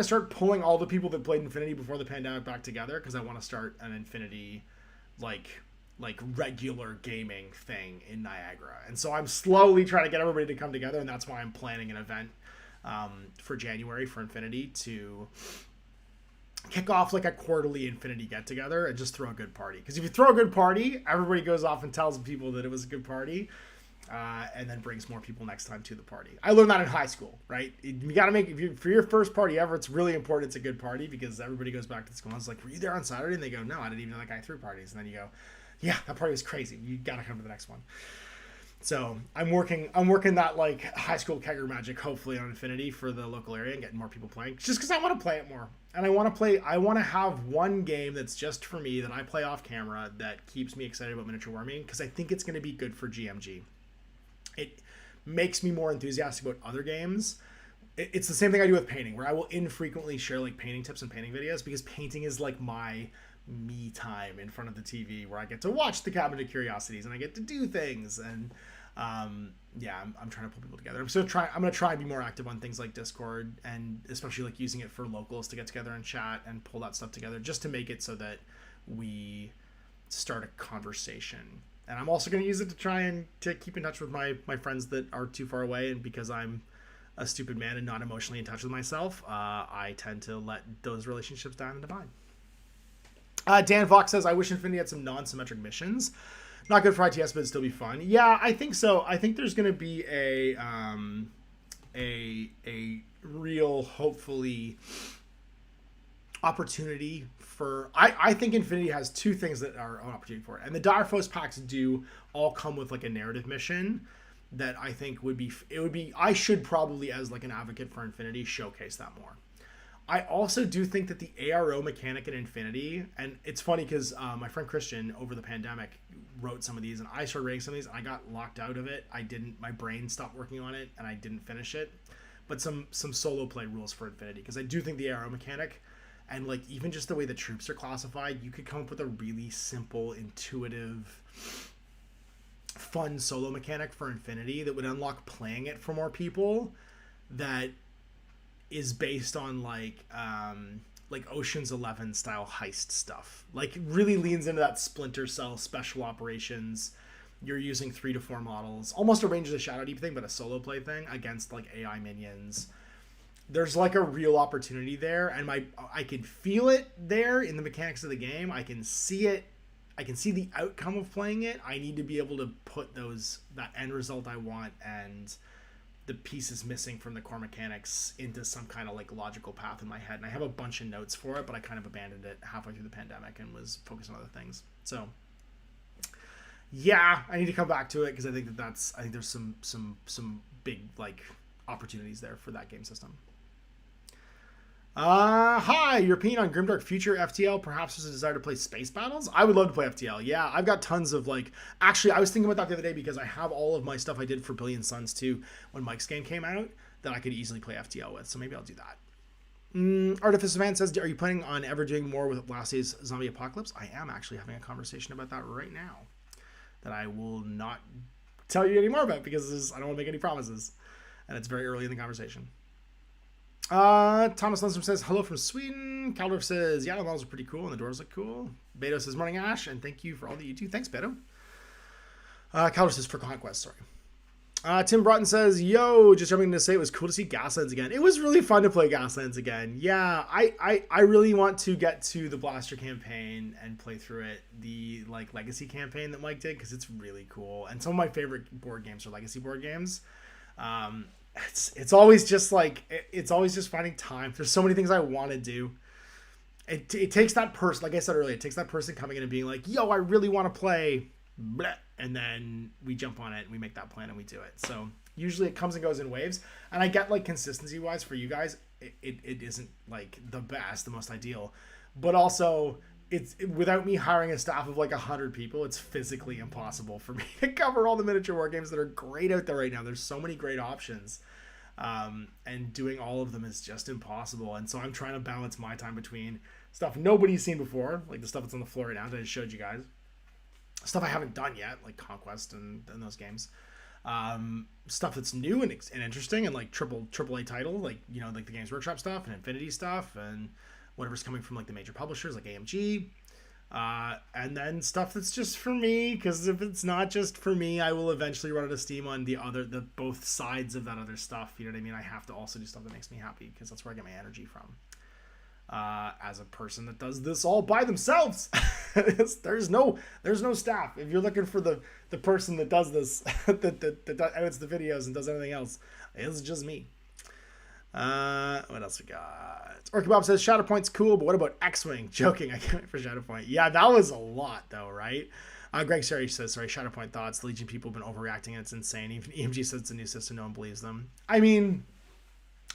start pulling all the people that played Infinity before the pandemic back together, because I want to start an Infinity like regular gaming thing in Niagara. And so I'm slowly trying to get everybody to come together, and that's why I'm planning an event for January for Infinity to kick off like a quarterly Infinity get together and just throw a good party. Because if you throw a good party, everybody goes off and tells people that it was a good party. And then brings more people next time to the party. I learned that in high school, right? You got to make, for your first party ever, it's really important it's a good party, because everybody goes back to school and it's like, were you there on Saturday? And they go, no, I didn't even know that guy threw parties. And then you go, yeah, that party was crazy. You got to come to the next one. So I'm working that like high school kegger magic, hopefully on Infinity for the local area, and getting more people playing, just because I want to play it more. And I want to have one game that's just for me that I play off camera that keeps me excited about miniature wargaming, because I think it's going to be good for GMG. It makes me more enthusiastic about other games. It's the same thing I do with painting, where I will infrequently share like painting tips and painting videos, because painting is like my me time in front of the TV, where I get to watch the Cabinet of Curiosities and I get to do things. And I'm trying to pull people together. I'm going to try and be more active on things like Discord, and especially like using it for locals to get together and chat and pull that stuff together, just to make it so that we start a conversation. And I'm also going to use it to try and to keep in touch with my friends that are too far away. And because I'm a stupid man and not emotionally in touch with myself, I tend to let those relationships down and divide. Dan Fox says, I wish Infinity had some non-symmetric missions. Not good for ITS, but it'd still be fun. Yeah, I think so. I think there's going to be a real, hopefully, opportunity for... I think Infinity has two things that are an opportunity for it. And the Direfos packs do all come with like a narrative mission that I think would be... I should probably, as like an advocate for Infinity, showcase that more. I also do think that the ARO mechanic in Infinity, and it's funny because my friend Christian over the pandemic wrote some of these, and I started writing some of these, and I got locked out of it. My brain stopped working on it, and I didn't finish it. But some solo play rules for Infinity, because I do think the ARO mechanic, and like even just the way the troops are classified, you could come up with a really simple, intuitive, fun solo mechanic for Infinity that would unlock playing it for more people, that is based on like Ocean's 11 style heist stuff. Like really leans into that Splinter Cell special operations. You're using 3 to 4 models, almost a Range of the Shadow Deep thing, but a solo play thing against like AI minions. There's like a real opportunity there, and I can feel it there in the mechanics of the game. I can see it. I can see the outcome of playing it. I need to be able to put that end result I want and the pieces missing from the core mechanics into some kind of like logical path in my head. And I have a bunch of notes for it, but I kind of abandoned it halfway through the pandemic and was focused on other things. So yeah, I need to come back to it, because I think there's some big like opportunities there for that game system. Hi, European on Grimdark Future FTL. Perhaps there's a desire to play space battles. I would love to play FTL. Yeah, I've got tons of like... Actually, I was thinking about that the other day, because I have all of my stuff I did for Billion Suns 2 when Mike's game came out that I could easily play FTL with. So maybe I'll do that. Artifice Man says, are you planning on ever doing more with last day's Zombie Apocalypse? I am actually having a conversation about that right now that I will not tell you any more about, because I don't want to make any promises. And it's very early in the conversation. Thomas Lundstrom says, hello from Sweden. Caldorf says, yeah, the models are pretty cool and the doors look cool. Beto says, morning Ash, and thank you for all that you do. Thanks, Beto. Caldorf says, for Conquest, sorry. Tim Broughton says, yo, just jumping to say it was cool to see Gaslands again. It was really fun to play Gaslands again. Yeah, I really want to get to the Blaster campaign and play through it, the like Legacy campaign that Mike did, because it's really cool. And some of my favorite board games are Legacy board games. Um, it's always just like it's always just finding time. There's so many things I want to do. It takes that person, like I said earlier, it takes that person coming in and being like, yo, I really want to play, blah, and then we jump on it and we make that plan and we do it. So usually it comes and goes in waves, and I get like consistency wise for you guys, it isn't like the best, the most ideal, but also it's without me hiring a staff of like 100 people, it's physically impossible for me to cover all the miniature war games that are great out there right now. There's so many great options. And doing all of them is just impossible. And so I'm trying to balance my time between stuff nobody's seen before, like the stuff that's on the floor right now that I just showed you guys, stuff I haven't done yet, like Conquest and those games, stuff that's new and interesting, and like triple A title, like, you know, like the Games Workshop stuff and Infinity stuff and whatever's coming from like the major publishers like AMG. And then stuff that's just for me, because if it's not just for me, I will eventually run out of steam on the both sides of that other stuff. You know what I mean? I have to also do stuff that makes me happy, because that's where I get my energy from. As a person that does this all by themselves, there's no staff. If you're looking for the person that does this, that edits the videos and does anything else, it's just me. What else we got? Orky Bob says Shatterpoint's cool, but what about X-Wing? Joking, I can't wait for Shatterpoint. Yeah, that was a lot though, right? Greg Sherry says, sorry, Shatterpoint thoughts. Legion people have been overreacting, and it's insane. Even EMG says it's a new system, no one believes them. I mean,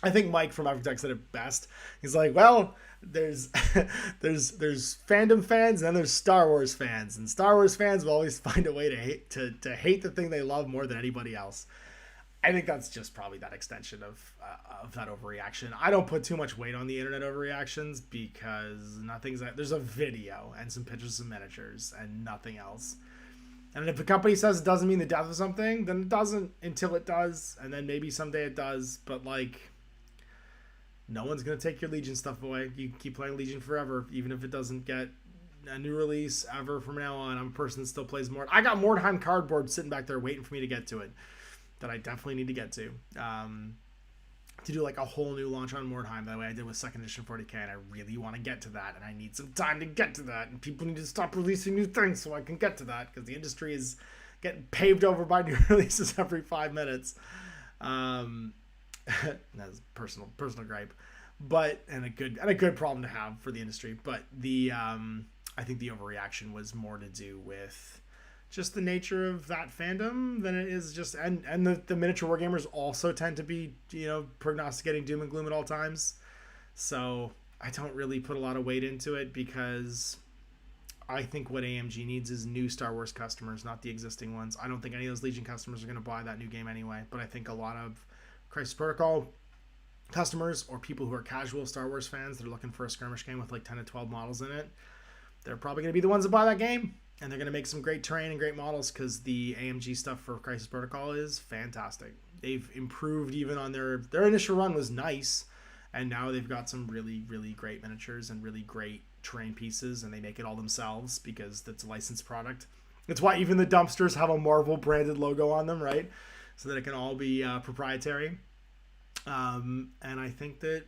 I think Mike from Afritech said it best. He's like, well, there's fandom fans and then there's Star Wars fans, and Star Wars fans will always find a way to hate the thing they love more than anybody else. I think that's just probably that extension of that overreaction. I don't put too much weight on the internet overreactions, because there's a video and some pictures of miniatures and nothing else. And if a company says it doesn't mean the death of something, then it doesn't until it does, and then maybe someday it does. But like, no one's gonna take your Legion stuff away. You can keep playing Legion forever, even if it doesn't get a new release ever from now on. I'm a person that still plays Mord. I got Mordheim cardboard sitting back there waiting for me to get to it, that I definitely need to get to do like a whole new launch on Mordheim, that way I did with 2nd edition 40k, and I really want to get to that, and I need some time to get to that, and people need to stop releasing new things so I can get to that, because the industry is getting paved over by new releases every 5 minutes. That's personal gripe, but and a good problem to have for the industry. But the I think the overreaction was more to do with just the nature of that fandom than it is just, and the miniature wargamers also tend to be, you know, prognosticating doom and gloom at all times. So I don't really put a lot of weight into it, because I think what AMG needs is new Star Wars customers, not the existing ones. I don't think any of those Legion customers are going to buy that new game anyway, but I think a lot of Crisis Protocol customers, or people who are casual Star Wars fans that are looking for a skirmish game with like 10 to 12 models in it, they're probably going to be the ones that buy that game. And they're going to make some great terrain and great models, because the AMG stuff for Crisis Protocol is fantastic. They've improved even on their initial run was nice, and now they've got some really, really great miniatures and really great terrain pieces, and they make it all themselves because that's a licensed product. It's why even the dumpsters have a Marvel branded logo on them, right? So that it can all be proprietary. And I think that,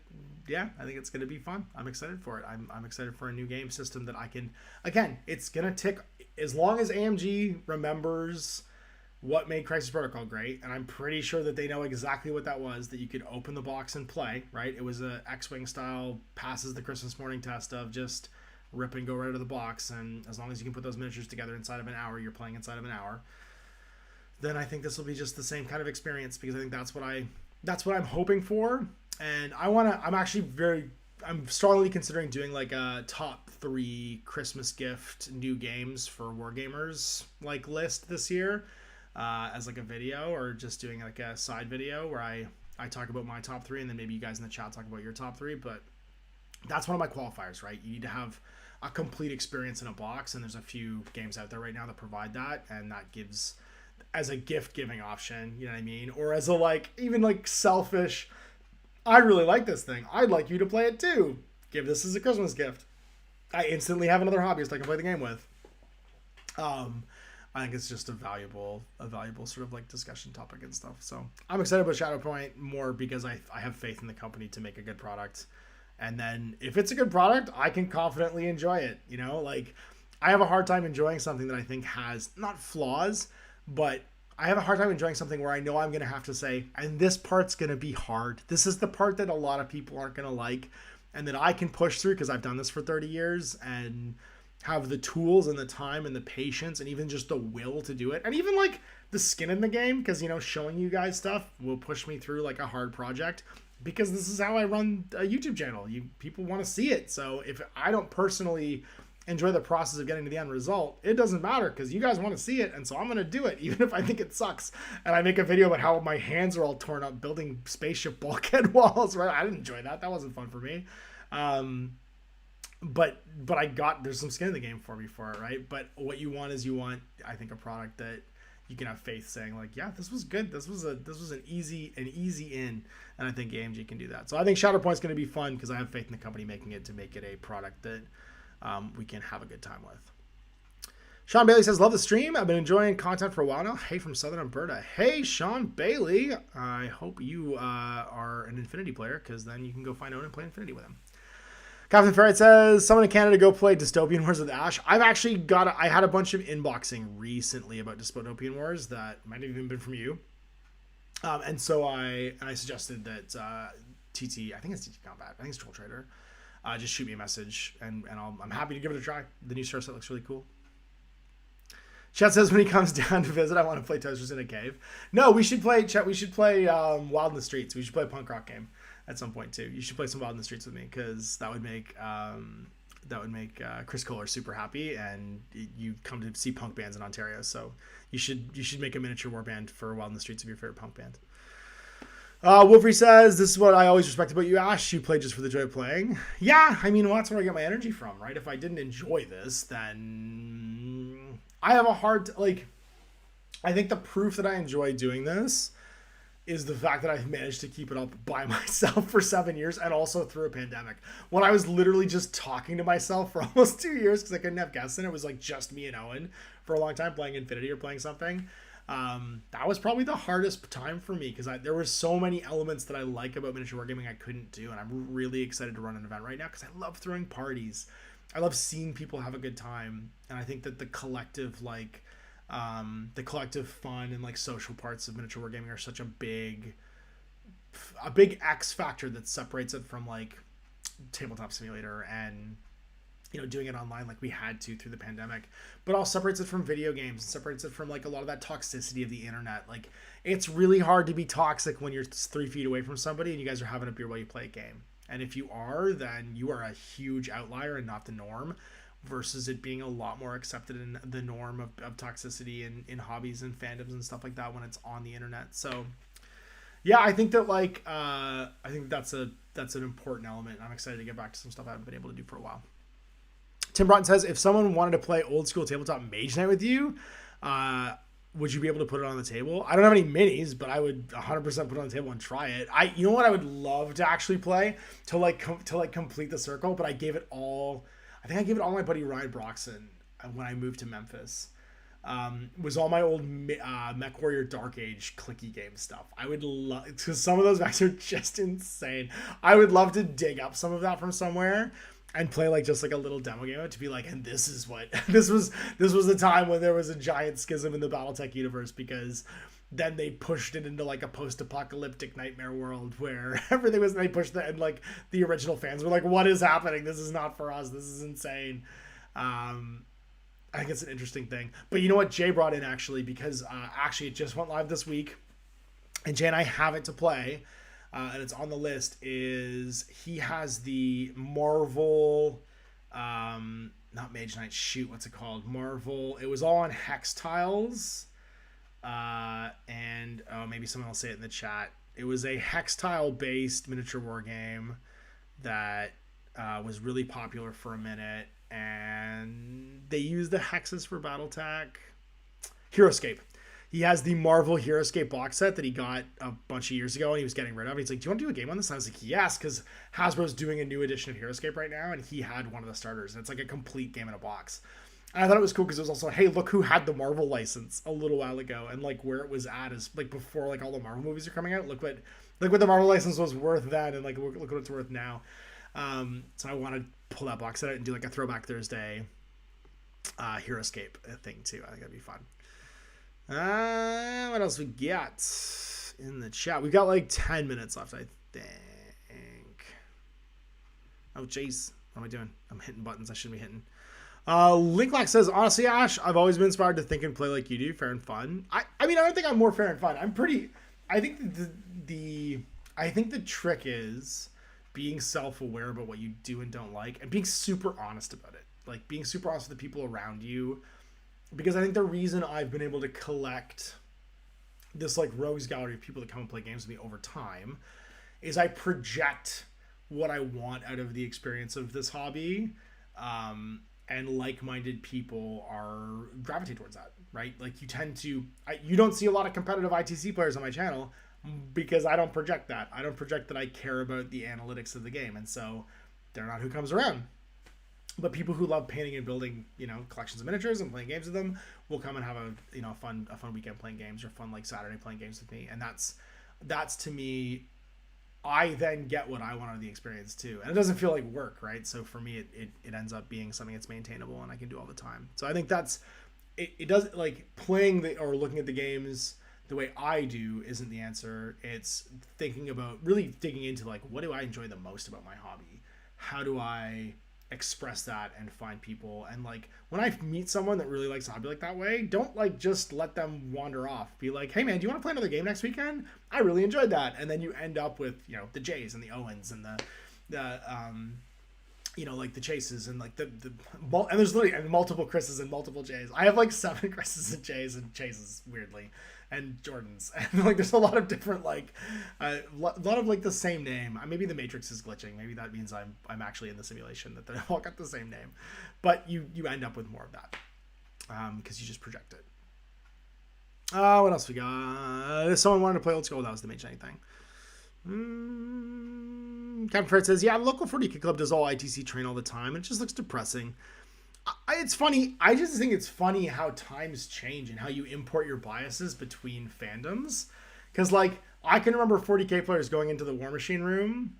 yeah, I think it's going to be fun. I'm excited for it. I'm excited for a new game system that I can, again, it's going to tick, as long as AMG remembers what made Crisis Protocol great, and I'm pretty sure that they know exactly what that was, that you could open the box and play, right? It was a X-Wing style, passes the Christmas morning test of just rip and go right out of the box, and as long as you can put those miniatures together inside of an hour, you're playing inside of an hour, then I think this will be just the same kind of experience, because I think that's what I'm hoping for. And I'm strongly considering doing like a top 3 Christmas gift new games for Wargamers like list this year, as like a video, or just doing like a side video where I talk about my top 3, and then maybe you guys in the chat talk about your top 3. But that's one of my qualifiers, right? You need to have a complete experience in a box, and there's a few games out there right now that provide that, and that gives, as a gift giving option, you know what I mean? Or as a like, even like selfish, I really like this thing, I'd like you to play it too, give this as a Christmas gift. I instantly have another hobbyist I can play the game with. I think it's just a valuable sort of like discussion topic and stuff. So I'm excited about Shadowpoint more because I have faith in the company to make a good product. And then if it's a good product, I can confidently enjoy it. You know, like I have a hard time enjoying something that I think has not flaws, but I have a hard time enjoying something where I know I'm going to have to say, and this part's going to be hard. This is the part that a lot of people aren't going to like, and that I can push through because I've done this for 30 years and have the tools and the time and the patience and even just the will to do it. And even like the skin in the game, because, you know, showing you guys stuff will push me through like a hard project, because this is how I run a YouTube channel. People want to see it. So if I don't personally enjoy the process of getting to the end result, it doesn't matter because you guys want to see it, and so I'm going to do it even if I think it sucks. And I make a video about how my hands are all torn up building spaceship bulkhead walls, right? I didn't enjoy that. That wasn't fun for me. But there's some skin in the game for me for it, right? But what you want is I think, a product that you can have faith saying like, yeah, this was good. This was an easy in, and I think AMG can do that. So I think Shatterpoint's going to be fun because I have faith in the company making it to make it a product that we can have a good time with. Sean Bailey says, love the stream. I've been enjoying content for a while now. Hey, from Southern Alberta. Hey, Sean Bailey. I hope you are an Infinity player, because then you can go find Owen and play Infinity with him. Captain Ferret says, someone in Canada go play Dystopian Wars with Ash. I've actually I had a bunch of inboxing recently about Dystopian Wars that might have even been from you. And so I suggested that TT, I think it's TT Combat, I think it's Troll Trader, just shoot me a message, and I'm happy to give it a try. The new star set looks really cool. Chet says, when he comes down to visit, I want to play Toasters in a Cave. No, we should play, Chet, Wild in the Streets. We should play a punk rock game at some point too. You should play some Wild in the Streets with me, because that would make Chris Kohler super happy, and you come to see punk bands in Ontario. So you should make a miniature war band for Wild in the Streets of your favorite punk band. Wolfrey says, this is what I always respect about you, Ash. You play just for the joy of playing. Yeah, I mean, well, that's where I get my energy from, right? If I didn't enjoy this, then I have a hard... I think the proof that I enjoy doing this is the fact that I've managed to keep it up by myself for 7 years, and also through a pandemic. When I was literally just talking to myself for almost 2 years because I couldn't have guests, and it was like just me and Owen for a long time playing Infinity or playing something. That was probably the hardest time for me, because there were so many elements that I like about miniature wargaming I couldn't do, and I'm really excited to run an event right now because I love throwing parties. I love seeing people have a good time, and I think that the collective fun and like social parts of miniature wargaming are such a big X factor that separates it from like Tabletop Simulator and, you know, doing it online like we had to through the pandemic, but also separates it from video games and separates it from like a lot of that toxicity of the internet. Like, it's really hard to be toxic when you're 3 feet away from somebody and you guys are having a beer while you play a game. And if you are, then you are a huge outlier and not the norm, versus it being a lot more accepted in the norm of toxicity in hobbies and fandoms and stuff like that when it's on the internet. So yeah, I think that I think that's an important element. I'm excited to get back to some stuff I haven't been able to do for a while. Tim Broughton says, if someone wanted to play old school tabletop Mage Knight with you, would you be able to put it on the table? I don't have any minis, but I would 100% put it on the table and try it. You know what I would love to actually play to complete the circle, but I think I gave it all to my buddy Ryan Broxson when I moved to Memphis. Was all my old Mech Warrior Dark Age clicky game stuff. I would love, because some of those mechs are just insane. I would love to dig up some of that from somewhere and play just a little demo game to be like, and this is what this was the time when there was a giant schism in the BattleTech universe, because then they pushed it into a post-apocalyptic nightmare world where everything was, they pushed it, and the original fans were like, what is happening? This is not for us. This is insane. I think it's an interesting thing. But you know what Jay brought in, actually, because actually it just went live this week, and Jay and I have it to play, and it's on the list, is he has the Marvel, not Mage Knight, shoot, what's it called? Marvel, it was all on Hex Tiles, and maybe someone will say it in the chat. It was a Hex Tile based miniature war game that was really popular for a minute, and they used the hexes for BattleTech. HeroScape. He has the Marvel HeroScape box set that he got a bunch of years ago and he was getting rid of. He's like, do you want to do a game on this? And I was like, yes, because Hasbro's doing a new edition of HeroScape right now, and he had one of the starters, and it's like a complete game in a box. And I thought it was cool because it was also, hey, look who had the Marvel license a little while ago, and where it was at is before all the Marvel movies are coming out. Look what the Marvel license was worth then, and look what it's worth now. So I want to pull that box set out and do a Throwback Thursday HeroScape thing too. I think that'd be fun. What else we got in the chat? We got like 10 minutes left, I think. Oh, jeez. What am I doing? I'm hitting buttons I shouldn't be hitting. Linklack says, honestly, Ash, I've always been inspired to think and play like you do, fair and fun. I mean, I don't think I'm more fair and fun. I think I think the trick is being self-aware about what you do and don't like and being super honest about it. Like being super honest with the people around you. Because I think the reason I've been able to collect this like rogues gallery of people that come and play games with me over time is I project what I want out of the experience of this hobby. And like-minded people are gravitate towards that, right? Like you tend to, you don't see a lot of competitive ITC players on my channel because I don't project that. I don't project that I care about the analytics of the game. And so they're not who comes around. But people who love painting and building, collections of miniatures and playing games with them will come and have a fun weekend playing games or fun like Saturday playing games with me. And that's to me, I then get what I want out of the experience too. And it doesn't feel like work, right? So for me, it ends up being something that's maintainable and I can do all the time. So I think that's, it does like playing or looking at the games the way I do isn't the answer. It's thinking about really digging into like, what do I enjoy the most about my hobby? How do I express that and find people? And like when I meet someone that really likes a hobby like that way, don't like just let them wander off. Be like, hey man, do you want to play another game next weekend? I really enjoyed that. And then you end up with the Jays and the Owens and the like the Chases and like the and there's literally multiple Chris's and multiple J's. I have like 7 Chris's and J's and Chases weirdly, and Jordans, and like there's a lot of different like a lot of like the same name. Maybe the Matrix is glitching. Maybe that means I'm actually in the simulation that they all got the same name, but you end up with more of that because you just project it. What else we got? If someone wanted to play Old School, that was the main thing. Captain Fred says, yeah, the local 40K club does all ITC train all the time, and it just looks depressing. It's funny. I just think it's funny how times change and how you import your biases between fandoms. Because, like, I can remember 40K players going into the War Machine room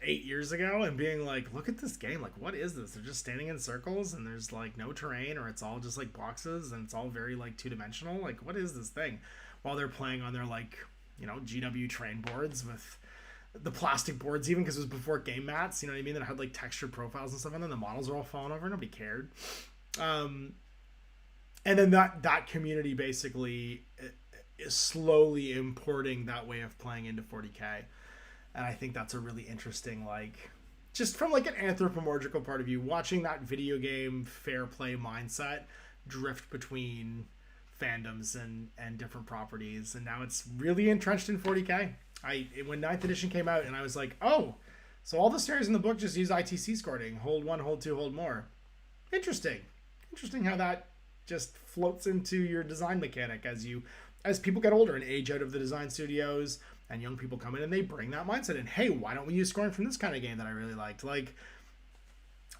8 years ago and being like, look at this game. Like, what is this? They're just standing in circles and there's, like, no terrain, or it's all just, like, boxes and it's all very, like, two-dimensional. Like, what is this thing? While they're playing on their, like, GW train boards with the plastic boards, even because it was before game mats, you know what I mean, that had like textured profiles and stuff, and then the models are all falling over. Nobody cared. And then that community basically is slowly importing that way of playing into 40K, and I think that's a really interesting, like, just from like an anthropomorphical part of you, watching that video game fair play mindset drift between fandoms and different properties, and now it's really entrenched in 40K. When 9th edition came out and I was like, oh, so all the scenarios in the book just use ITC scoring, hold 1, hold 2, hold more. Interesting how that just floats into your design mechanic as people get older and age out of the design studios, and young people come in and they bring that mindset in. Hey, why don't we use scoring from this kind of game that I really liked? Like,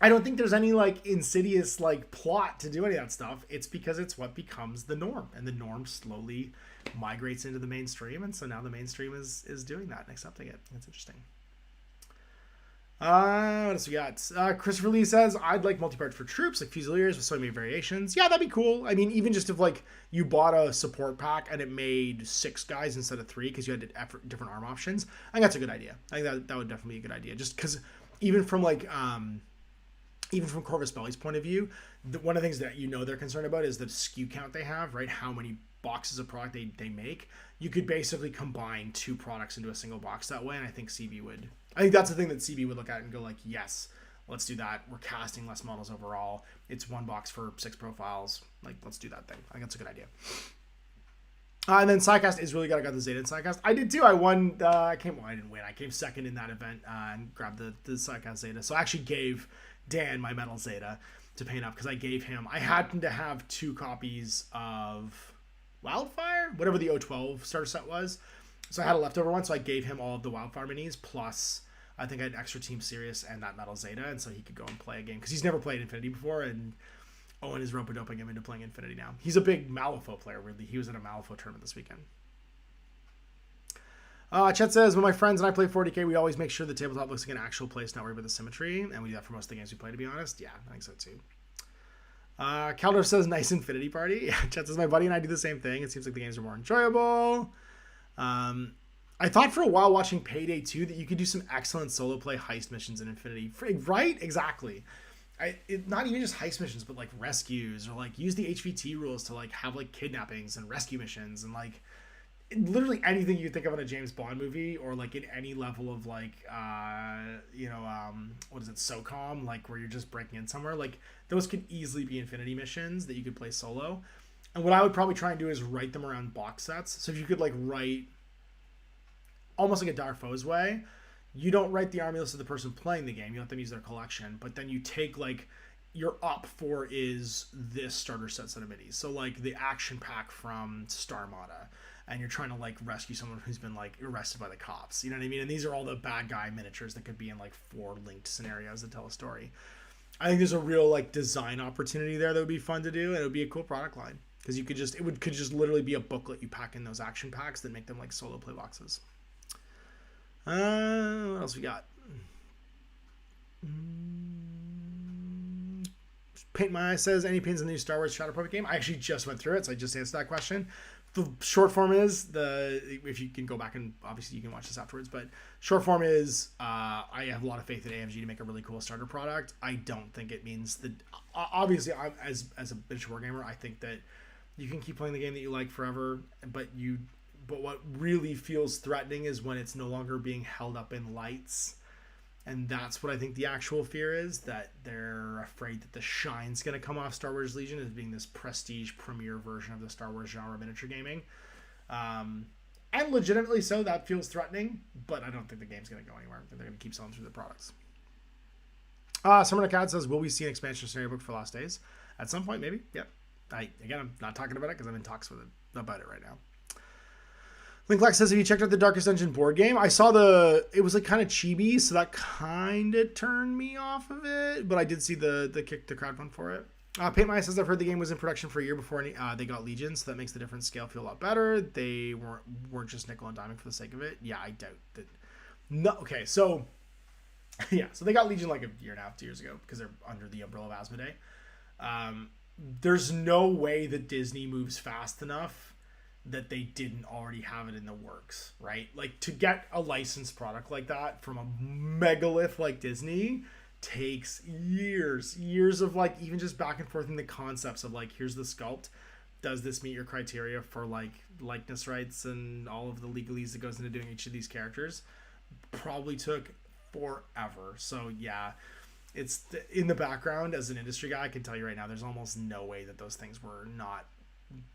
I don't think there's any like insidious like plot to do any of that stuff. It's because it's what becomes the norm, and the norm slowly migrates into the mainstream, and so now the mainstream is doing that and accepting it. It's interesting. What else we got? Christopher Lee says, I'd like multi-parts for troops, like Fusiliers with so many variations. Yeah, that'd be cool. I mean, even just if like you bought a support pack and it made 6 guys instead of 3 because you had different arm options, I think that's a good idea. I think that would definitely be a good idea. Just because even from like even from Corvus Belli's point of view, one of the things that they're concerned about is the SKU count they have, right? How many boxes of product they make. You could basically combine 2 products into a single box that way, and I think that's the thing that CB would look at and go like, yes, let's do that. We're casting less models overall. It's 1 box for 6 profiles. Like, let's do that thing. I think that's a good idea. And then Psycast is really good. I got the Zeta in Psycast. I did too. I won. I didn't win. I came second in that event and grabbed the Psycast Zeta. So I actually gave Dan my metal Zeta to paint up because I happened to have 2 copies of Wildfire, whatever the O12 starter set was. So I had a leftover one, so I gave him all of the Wildfire minis, plus I think I had an extra Team Sirius and that metal Zeta, and so he could go and play a game because he's never played Infinity before, and Owen is rope-a-doping him into playing Infinity now. He's a big Malifaux player, weirdly. He was in a Malifaux tournament this weekend. Chet says, when my friends and I play 40K, we always make sure the tabletop looks like an actual place, not worry about the symmetry, and we do that for most of the games we play, to be honest. Yeah, I think so too. Caldor says, nice Infinity Party. Chet says, my buddy and I do the same thing. It seems like the games are more enjoyable. I thought for a while watching Payday 2 that you could do some excellent solo play heist missions in Infinity. Right? Exactly. Not even just heist missions, but like rescues, or like use the HVT rules to like have like kidnappings and rescue missions, and like literally anything you think of in a James Bond movie, or like in any level of like what is it, SOCOM, like where you're just breaking in somewhere. Like those could easily be Infinity missions that you could play solo. And what I would probably try and do is write them around box sets. So if you could like write almost like a Darfo's way, you don't write the army list of the person playing the game, you let them use their collection, but then you take like your up for is this starter set of minis. So like the action pack from Starmada, and you're trying to like rescue someone who's been like arrested by the cops, you know what I mean? And these are all the bad guy miniatures that could be in like 4 linked scenarios that tell a story. I think there's a real like design opportunity there that would be fun to do, and it would be a cool product line, because you could just literally be a booklet you pack in those action packs that make them like solo play boxes. What else we got? Paint My Eye says, any opinions on the new Star Wars Shadow Puppet game? I actually just went through it, so I just answered that question. The short form is, if you can go back and obviously you can watch this afterwards, but short form is, I have a lot of faith in AMG to make a really cool starter product. I don't think it means that, obviously, as a bitch wargamer, I think that you can keep playing the game that you like forever, but what really feels threatening is when it's no longer being held up in lights. And that's what I think the actual fear is, that they're afraid that the shine's going to come off Star Wars Legion as being this prestige premier version of the Star Wars genre miniature gaming. And legitimately so, that feels threatening, but I don't think the game's going to go anywhere. I think they're going to keep selling through the products. Summoner Cat says, will we see an expansion scenario book for Lost Days? At some point, maybe. Yep. I'm not talking about it because I'm in talks with it about it right now. Linklex says, have you checked out the Darkest Dungeon board game? I saw it was like kind of chibi, so that kind of turned me off of it, but I did see the crowd fund for it. Paint My Eye says, I've heard the game was in production for a year before they got Legion, so that makes the different scale feel a lot better. They weren't just nickel and diming for the sake of it. Yeah, I doubt that. No, okay, so yeah, so they got Legion like a year and a half, 2 years ago, because they're under the umbrella of Asmodee. There's no way that Disney moves fast enough that they didn't already have it in the works, right? Like, to get a licensed product like that from a megalith like Disney takes years of like even just back and forth in the concepts of like, here's the sculpt, does this meet your criteria for like likeness rights and all of the legalese that goes into doing each of these characters. Probably took forever. So yeah, it's in the background. As an industry guy, I can tell you right now, there's almost no way that those things were not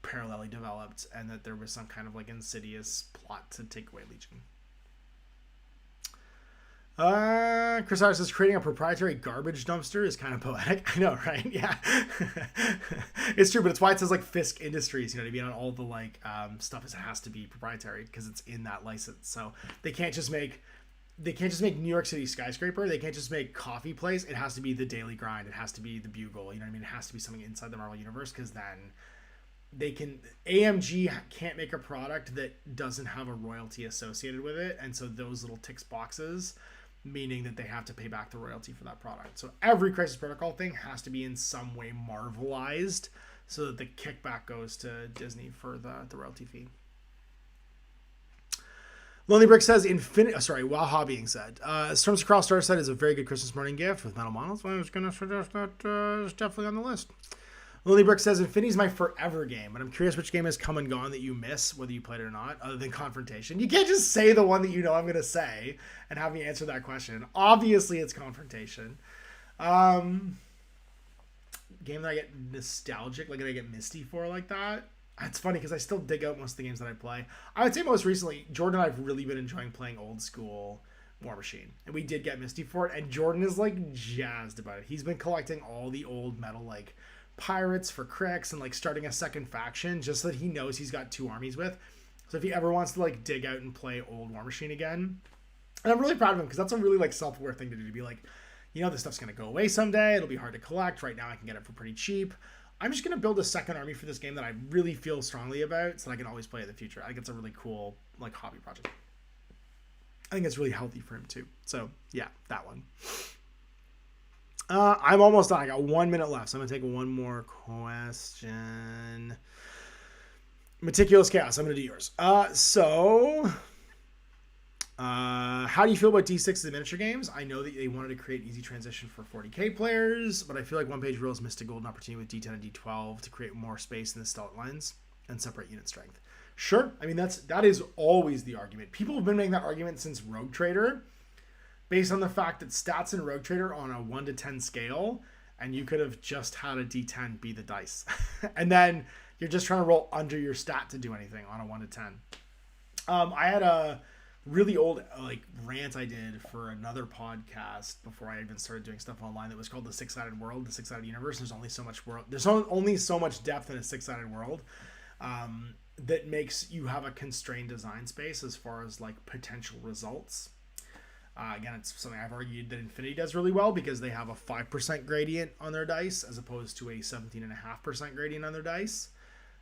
parallelly developed, and that there was some kind of like insidious plot to take away Legion. Chris R says, creating a proprietary garbage dumpster is kind of poetic. I know, right? Yeah. It's true, but it's why it says like Fisk Industries, you know what I mean, on all the like stuff. It has to be proprietary because it's in that license. So they can't just make New York City skyscraper. They can't just make coffee place. It has to be the Daily Grind. It has to be the Bugle. You know what I mean? It has to be something inside the Marvel universe, because then AMG can't make a product that doesn't have a royalty associated with it. And so those little ticks boxes, meaning that they have to pay back the royalty for that product. So every Crisis Protocol thing has to be in some way Marvelized so that the kickback goes to Disney for the royalty fee. Lonely Brick says, while hobbying said, Storms Across Star Set is a very good Christmas morning gift with metal models. I was going to suggest that it's definitely on the list. Lonely Brick says, Infinity's my forever game, but I'm curious which game has come and gone that you miss, whether you played it or not, other than Confrontation. You can't just say the one that you know I'm going to say and have me answer that question. Obviously, it's Confrontation. Game that I get nostalgic, like that I get misty for like that. It's funny because I still dig out most of the games that I play. I would say most recently, Jordan and I have really been enjoying playing old school War Machine. And we did get misty for it, and Jordan is like jazzed about it. He's been collecting all the old metal like pirates for Crix and like starting a second faction just so that he knows he's got 2 armies with. So if he ever wants to like dig out and play old War Machine again, and I'm really proud of him because that's a really like self-aware thing to do, to be like, you know, this stuff's going to go away someday. It'll be hard to collect. Right now I can get it for pretty cheap. I'm just going to build a second army for this game that I really feel strongly about so that I can always play it in the future. I think it's a really cool like hobby project. I think it's really healthy for him too. So yeah, that one. I'm almost done. I got 1 minute left, so I'm gonna take one more question. Meticulous Chaos. I'm gonna do yours. How do you feel about D6's miniature games? I know that they wanted to create easy transition for 40k players, but I feel like One Page Rules missed a golden opportunity with D10 and D12 to create more space in the stealth lines and separate unit strength. Sure, I mean that is always the argument. People have been making that argument since Rogue Trader, based on the fact that stats in Rogue Trader on a 1 to 10 scale, and you could have just had a D10 be the dice, and then you're just trying to roll under your stat to do anything on a 1 to 10. I had a really old rant I did for another podcast before I even started doing stuff online that was called the Six-Sided World, the Six-Sided Universe. There's only so much world. There's only so much depth in a six-sided world that makes you have a constrained design space as far as like potential results. Again, it's something I've argued that Infinity does really well because they have a 5% gradient on their dice as opposed to a 17.5% gradient on their dice.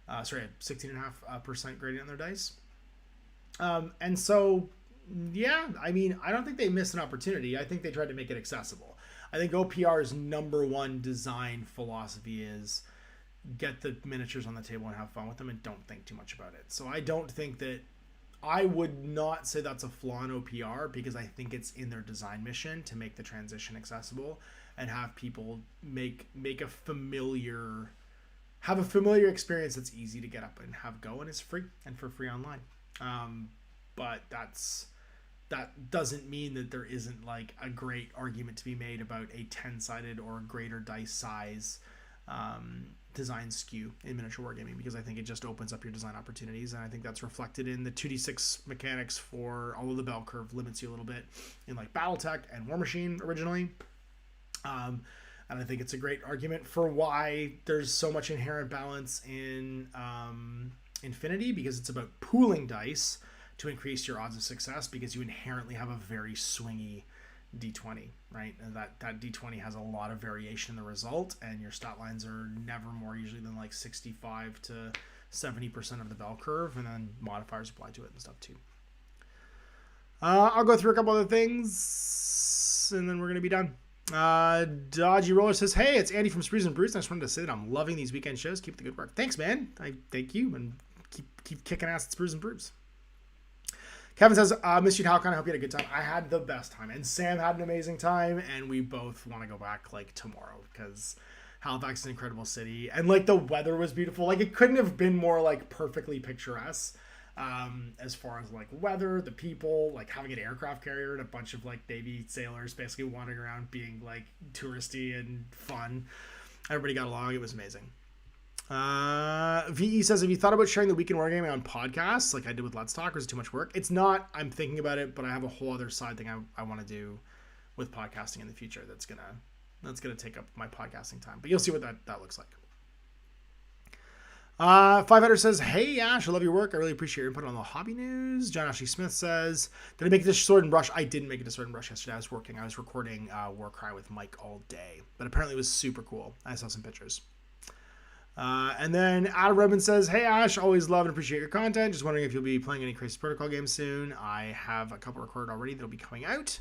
A 16.5% gradient on their dice. And so, yeah, I mean, I don't think they missed an opportunity. I think they tried to make it accessible. I think OPR's number one design philosophy is get the miniatures on the table and have fun with them and don't think too much about it. So I would not say that's a flaw in OPR because I think it's in their design mission to make the transition accessible and have people make a familiar experience that's easy to get up and have go and is free and for free online. But that doesn't mean that there isn't like a great argument to be made about a 10-sided or greater dice size design skew in miniature wargaming, because I think it just opens up your design opportunities, and I think that's reflected in the 2d6 mechanics for although the bell curve limits you a little bit in like Battletech and War Machine originally. And I think it's a great argument for why there's so much inherent balance in Infinity, because it's about pooling dice to increase your odds of success, because you inherently have a very swingy D20, right? And that D20 has a lot of variation in the result, and your stat lines are never more usually than like 65 to 70% of the bell curve, and then modifiers apply to it and stuff too. I'll go through a couple other things, and then we're going to be done. Dodgy Roller says, hey, it's Andy from Sprues and Brews. I just wanted to say that I'm loving these weekend shows. Keep the good work. Thanks, man. I thank you, and keep kicking ass at Sprues and Brews. Kevin says, miss you, Halcon. I hope you had a good time. I had the best time, and Sam had an amazing time, and we both want to go back like tomorrow because Halifax is an incredible city, and like the weather was beautiful. Like it couldn't have been more like perfectly picturesque as far as like weather, the people, like having an aircraft carrier and a bunch of like Navy sailors basically wandering around being like touristy and fun. Everybody got along. It was amazing. VE says, have you thought about sharing the Weekend Wargaming on podcasts like I did with Let's Talk, or is it too much work? It's not. I'm thinking about it, but I have a whole other side thing I want to do with podcasting in the future that's gonna take up my podcasting time. But you'll see what that looks like. 500 says, hey Ash, I love your work. I really appreciate your input on the hobby news. John Ashley Smith says, did I make it to Sword and Brush? I didn't make it to Sword and Brush yesterday. I was recording Warcry with Mike all day, but apparently it was super cool. I saw some pictures. And then Adam Redmond says, hey Ash, always love and appreciate your content. Just wondering if you'll be playing any Crisis Protocol games soon. I have a couple recorded already that'll be coming out.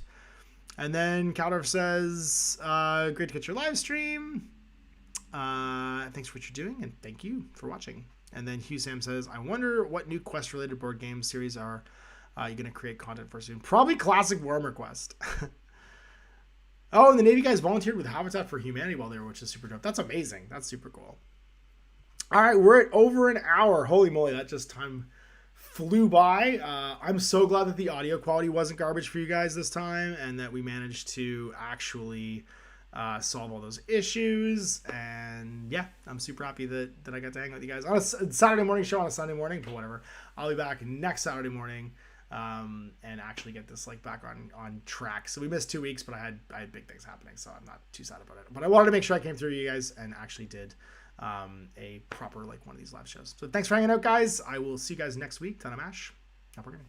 And then Caldorf says, great to get your live stream. Thanks for what you're doing, and thank you for watching. And then Hugh Sam says, I wonder what new quest related board game series are you going to create content for soon? Probably Classic Warhammer Quest. Oh, and the Navy guys volunteered with Habitat for Humanity while they were, which is super dope. That's amazing. That's super cool. All right, we're at over an hour. Holy moly, that just time flew by. I'm so glad that the audio quality wasn't garbage for you guys this time, and that we managed to actually solve all those issues. And yeah, I'm super happy that I got to hang with you guys on a Saturday morning show on a Sunday morning, but whatever. I'll be back next Saturday morning and actually get this like back on track. So we missed 2 weeks, but I had big things happening, so I'm not too sad about it. But I wanted to make sure I came through you guys and actually did a proper like one of these live shows. So thanks for hanging out, guys. I will see you guys next week. Ton of mash. Happy Wargaming.